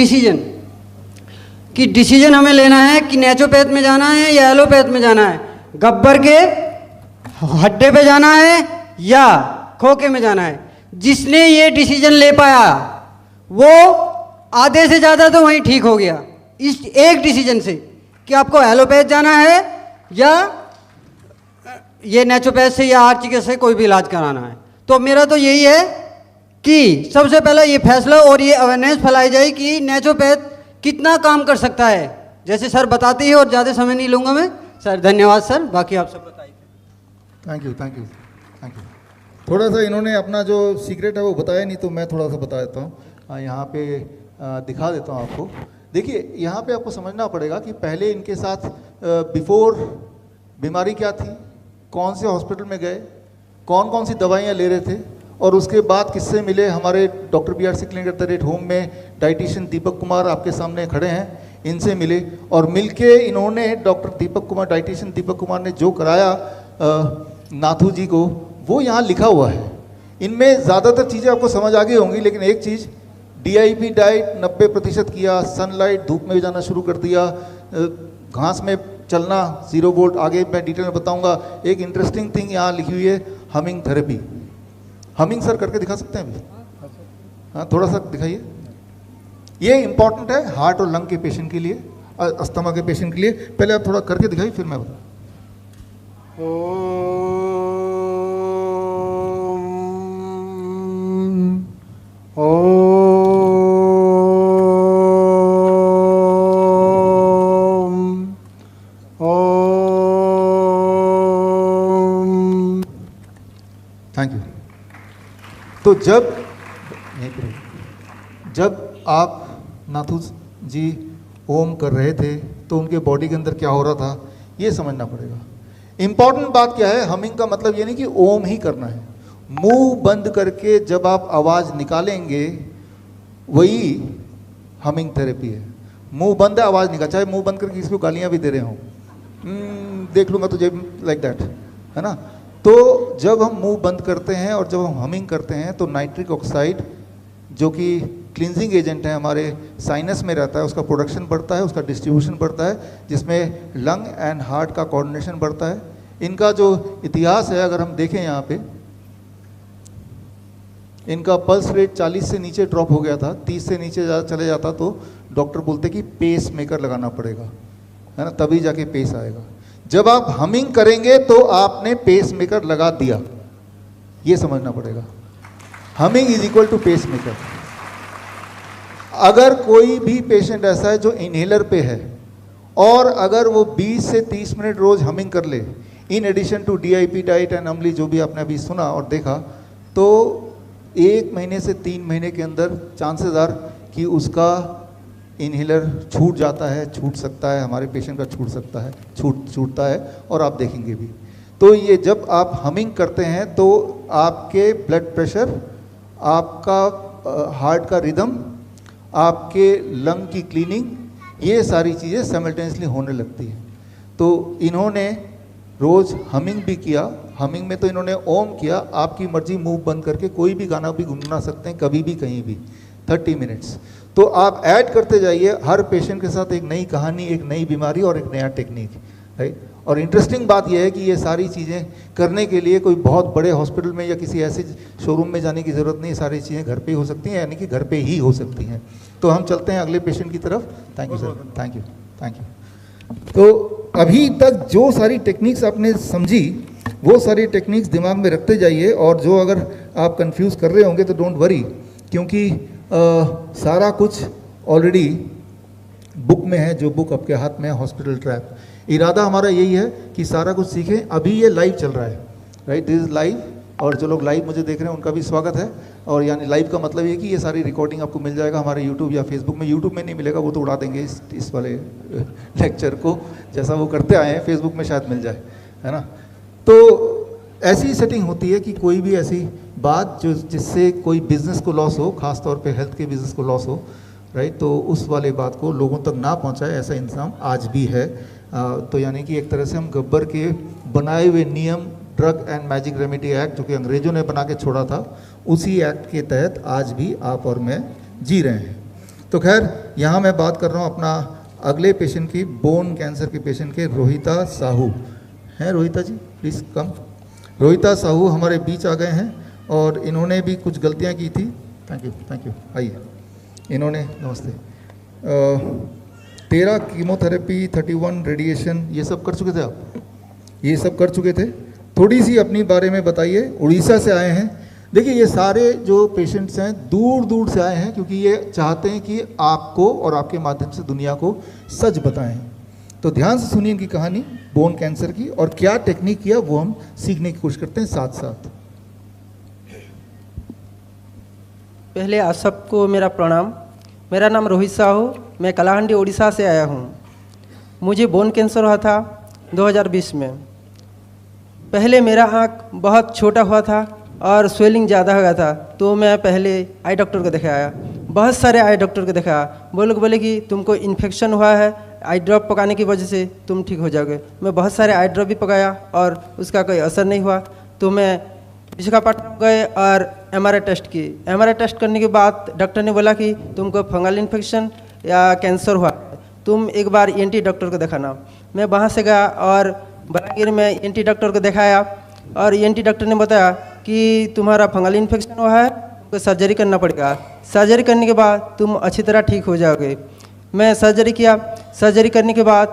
डिसीजन हमें लेना है कि नेचुरोपैथ में जाना है या एलोपैथ में जाना है, गब्बर के हड्डे पे जाना है या खोखे में जाना है। जिसने ये डिसीजन ले पाया वो आधे से ज़्यादा तो वहीं ठीक हो गया, इस एक डिसीजन से कि आपको एलोपैथ जाना है या ये नेचुरोपैथ से या आर्ट चिकित्सा से कोई भी इलाज कराना है। तो मेरा तो यही है कि सबसे पहले ये फैसला और ये अवेयरनेस फैलाई जाए कि नेचुरोपैथ कितना काम कर सकता है, जैसे सर बताते ही, और ज़्यादा समय नहीं लूँगा मैं। सर धन्यवाद सर, बाकी आप सब बताइए। Thank you. थोड़ा सा इन्होंने अपना जो सीक्रेट है वो बताया नहीं, तो मैं थोड़ा सा बता देता हूँ। यहाँ पे दिखा देता हूँ आपको। देखिए, यहाँ पे आपको समझना पड़ेगा कि पहले इनके साथ बिफोर बीमारी क्या थी, कौन से हॉस्पिटल में गए, कौन कौन सी दवाइयाँ ले रहे थे, और उसके बाद किससे मिले। हमारे डॉक्टर BRC क्लिनिक @ होम में डाइटिशियन दीपक कुमार आपके सामने खड़े हैं, इनसे मिले, और मिलके इन्होंने डाइटिशियन दीपक कुमार ने जो कराया नाथू जी को, वो यहाँ लिखा हुआ है। इनमें ज़्यादातर चीज़ें आपको समझ आ गई होंगी, लेकिन एक चीज़ DIP डाइट 90% किया, सनलाइट धूप में जाना शुरू कर दिया, घास में चलना 0 वोल्ट, आगे मैं डिटेल में बताऊंगा। एक इंटरेस्टिंग थिंग यहाँ लिखी हुई है, हमिंग थेरेपी। हमिंग सर करके दिखा सकते हैं अभी? हाँ, थोड़ा सा दिखाइए। ये इंपॉर्टेंट है हार्ट और लंग के पेशेंट के लिए, अस्थमा के पेशेंट के लिए। पहले आप थोड़ा करके दिखाइए, फिर मैं बताऊँ। Thank you. तो जब आप नाथू जी ओम कर रहे थे तो उनके बॉडी के अंदर क्या हो रहा था ये समझना पड़ेगा। इंपॉर्टेंट बात क्या है, हमिंग का मतलब ये नहीं कि ओम ही करना है। मुंह बंद करके जब आप आवाज़ निकालेंगे वही हमिंग थेरेपी है। मुंह बंद है, आवाज़ निकाल, चाहे मुंह बंद करके किसी को गालियाँ भी दे रहे हों, देख लूँगा तुझे, लाइक दैट, है ना। तो जब हम मुंह बंद करते हैं और जब हम हमिंग करते हैं तो नाइट्रिक ऑक्साइड जो कि क्लिनजिंग एजेंट है हमारे साइनस में रहता है, उसका प्रोडक्शन बढ़ता है, उसका डिस्ट्रीब्यूशन बढ़ता है, जिसमें लंग एंड हार्ट का कोऑर्डिनेशन बढ़ता है। इनका जो इतिहास है अगर हम देखें यहाँ पे, इनका पल्स रेट 40 से नीचे ड्रॉप हो गया था, 30 से नीचे चले जाता तो डॉक्टर बोलते कि पेस मेकर लगाना पड़ेगा, है ना, तभी जाके पेस आएगा। जब आप हमिंग करेंगे तो आपने पेस मेकर लगा दिया, ये समझना पड़ेगा। Humming is equal to pacemaker. अगर कोई भी पेशेंट ऐसा है जो इनहेलर पे है और अगर वो 20 से 30 मिनट रोज हमिंग कर ले, in addition to DIP diet and अम्ली जो भी आपने अभी सुना और देखा, तो 1 महीने से 3 महीने के अंदर चांसेस आर कि उसका इनहेलर छूट जाता है, छूट सकता है, हमारे पेशेंट का छूट सकता है, छूटता है, और आप देखेंगे भी। तो ये जब आप हमिंग करते हैं तो आपके ब्लड प्रेशर, आपका हार्ट का रिदम, आपके लंग की क्लीनिंग, ये सारी चीज़ें साइमल्टेनियसली होने लगती हैं। तो इन्होंने रोज़ हमिंग भी किया, हमिंग में तो इन्होंने ओम किया, आपकी मर्जी मुंह बंद करके कोई भी गाना भी गुनगुना सकते हैं कभी भी कहीं भी, 30 मिनट्स। तो आप ऐड करते जाइए, हर पेशेंट के साथ एक नई कहानी, एक नई बीमारी और एक नया टेक्निक, राइट। और इंटरेस्टिंग बात यह है कि ये सारी चीज़ें करने के लिए कोई बहुत बड़े हॉस्पिटल में या किसी ऐसे शोरूम में जाने की ज़रूरत नहीं, सारी चीज़ें घर पे ही हो सकती हैं, यानी कि घर पे ही हो सकती हैं। तो हम चलते हैं अगले पेशेंट की तरफ। Thank you sir, thank you, thank you. तो अभी तक जो सारी टेक्निक्स आपने समझी वो सारी टेक्निक्स दिमाग में रखते जाइए, और जो अगर आप कंफ्यूज कर रहे होंगे तो डोंट वरी, क्योंकि सारा कुछ ऑलरेडी बुक में है, जो बुक आपके हाथ में है, हॉस्पिटल ट्रैप। इरादा हमारा यही है कि सारा कुछ सीखें। अभी ये लाइव चल रहा है, राइट, दिस इज़ लाइव, और जो लोग लाइव मुझे देख रहे हैं उनका भी स्वागत है। और यानी लाइव का मतलब ये कि ये सारी रिकॉर्डिंग आपको मिल जाएगा हमारे यूट्यूब या फेसबुक में। यूट्यूब में नहीं मिलेगा, वो तो उड़ा देंगे इस वाले लेक्चर को, जैसा वो करते आए हैं, फेसबुक में शायद मिल जाए, है ना। तो ऐसी सेटिंग होती है कि कोई भी ऐसी बात जो जिससे कोई बिज़नेस को लॉस हो, ख़ास तौर पे हेल्थ के बिज़नेस को लॉस हो, राइट, तो उस वाले बात को लोगों तक ना पहुंचाए, ऐसा इंतज़ाम आज भी है। तो यानी कि एक तरह से हम गब्बर के बनाए हुए नियम, drug and magic remedy act, जो कि अंग्रेज़ों ने बना के छोड़ा था, उसी एक्ट के तहत आज भी आप और मैं जी रहे हैं। तो खैर, यहाँ मैं बात कर रहा हूँ अपना अगले पेशेंट की, बोन कैंसर के पेशेंट के, रोहिता साहू हैं। रोहिता जी प्लीज़ कम। रोहिता साहू हमारे बीच आ गए हैं और इन्होंने भी कुछ गलतियाँ की थी। Thank you, thank you. आइए, इन्होंने, नमस्ते, 13 कीमोथेरेपी, 31 रेडिएशन, ये सब कर चुके थे आप? ये सब कर चुके थे। थोड़ी सी अपनी बारे में बताइए। उड़ीसा से आए हैं। देखिए, ये सारे जो पेशेंट्स हैं दूर दूर से आए हैं, क्योंकि ये चाहते हैं कि आपको और आपके माध्यम से दुनिया को सच बताएं। तो ध्यान से सुनिए इनकी कहानी बोन कैंसर की, और क्या टेक्निक किया वो हम सीखने की कोशिश करते हैं साथ साथ। पहले आप सबको मेरा प्रणाम। मेरा नाम रोहित साहू, मैं कलाहंडी उड़ीसा से आया हूँ। मुझे बोन कैंसर हुआ था 2020 में। पहले मेरा आँख बहुत छोटा हुआ था और स्वेलिंग ज़्यादा हो गया था, तो मैं पहले आई डॉक्टर को दिखाया, बहुत सारे आई डॉक्टर को दिखाया। वो लोग बोले कि तुमको इन्फेक्शन हुआ है, आई ड्रॉप पकाने की वजह से तुम ठीक हो जाओगे। मैं बहुत सारे आई ड्रॉप भी पकाया और उसका कोई असर नहीं हुआ। तो मैं विशाखापट्टनम गए और MRI टेस्ट की। MRI टेस्ट करने के बाद डॉक्टर ने बोला कि तुमको फंगल इन्फेक्शन या कैंसर हुआ, तुम एक बार ENT डॉक्टर को दिखाना। मैं वहाँ से गया और बलांगीर में ENT डॉक्टर को दिखाया, और ENT डॉक्टर ने बताया कि तुम्हारा फंगल इन्फेक्शन हुआ है, तुमको सर्जरी करना पड़ेगा, सर्जरी करने के बाद तुम अच्छी तरह ठीक हो जाओगे। मैं सर्जरी किया, सर्जरी करने के बाद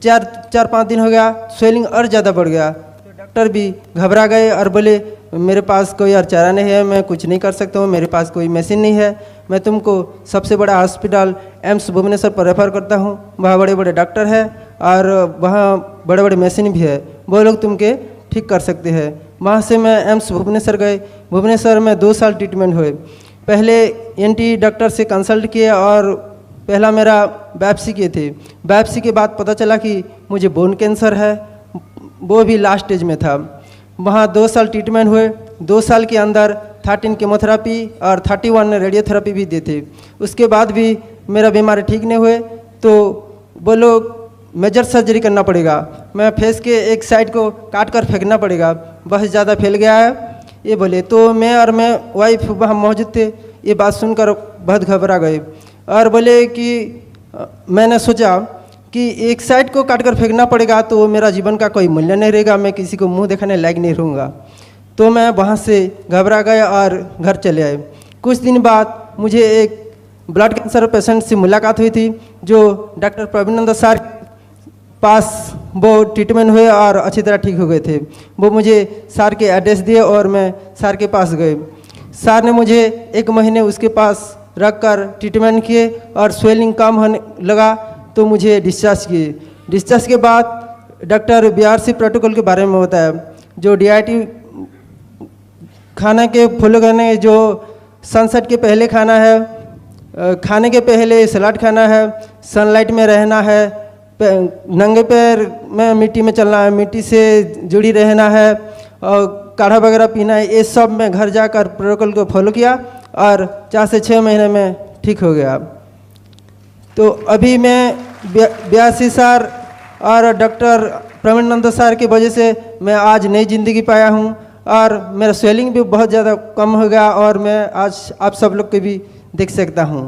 4-5 दिन हो गया, स्वेलिंग और ज़्यादा बढ़ गया। तो डॉक्टर भी घबरा गए और बोले मेरे पास कोई और चारा नहीं है, मैं कुछ नहीं कर सकता हूँ, मेरे पास कोई मशीन नहीं है, मैं तुमको सबसे बड़ा हॉस्पिटल एम्स भुवनेश्वर पर रेफर करता हूँ, वहाँ बड़े बड़े डॉक्टर हैं और वहाँ बड़े बड़े मशीन भी है, वो लोग तुमके ठीक कर सकते हैं। वहाँ से मैं एम्स भुवनेश्वर गए, भुवनेश्वर में 2 साल ट्रीटमेंट हुए। पहले एनटी डॉक्टर से कंसल्ट किए और पहला मेरा बायोप्सी किए थे। बायोप्सी के बाद पता चला कि मुझे बोन कैंसर है, वो भी लास्ट स्टेज में था। वहाँ 2 साल ट्रीटमेंट हुए, 2 साल के अंदर 13 केमोथेरापी और 31 रेडियोथेरापी भी दिए थे। उसके बाद भी मेरा बीमारी ठीक नहीं हुए तो वो लोग मेजर सर्जरी करना पड़ेगा, मैं फेस के एक साइड को काट कर फेंकना पड़ेगा, बहुत ज़्यादा फैल गया है ये बोले। तो मैं और मैं वाइफ वहाँ मौजूद थे, ये बात सुनकर बहुत घबरा गए और बोले कि मैंने सोचा कि एक साइड को काट कर फेंकना पड़ेगा तो मेरा जीवन का कोई मूल्य नहीं रहेगा, मैं किसी को मुंह दिखाने लायक नहीं रहूँगा। तो मैं वहाँ से घबरा गया और घर चले आए। कुछ दिन बाद मुझे एक ब्लड कैंसर पेशेंट से मुलाकात हुई थी जो डॉक्टर प्रवीण सर पास वो ट्रीटमेंट हुए और अच्छी तरह ठीक हो गए थे। वो मुझे सर के एड्रेस दिए और मैं सर के पास गए। सर ने मुझे 1 महीने उसके पास रख कर ट्रीटमेंट किए और स्वेलिंग कम होने लगा तो मुझे डिस्चार्ज किए। डिस्चार्ज के बाद डॉक्टर बीआरसी प्रोटोकॉल के बारे में बताया, जो डीआईटी खाना के फॉलो करने, जो सनसेट के पहले खाना है, खाने के पहले सलाद खाना है, सनलाइट में रहना है, नंगे पैर में मिट्टी में चलना है, मिट्टी से जुड़ी रहना है और काढ़ा वगैरह पीना है, ये सब मैं घर जाकर प्रोटोकॉल को फॉलो किया और 4 से 6 महीने में ठीक हो गया। तो अभी मैं बीआरसी सर और डॉक्टर प्रवीण नंद सर की वजह से मैं आज नई ज़िंदगी पाया हूँ और मेरा स्वेलिंग भी बहुत ज़्यादा कम हो गया और मैं आज आप सब लोग को भी देख सकता हूँ।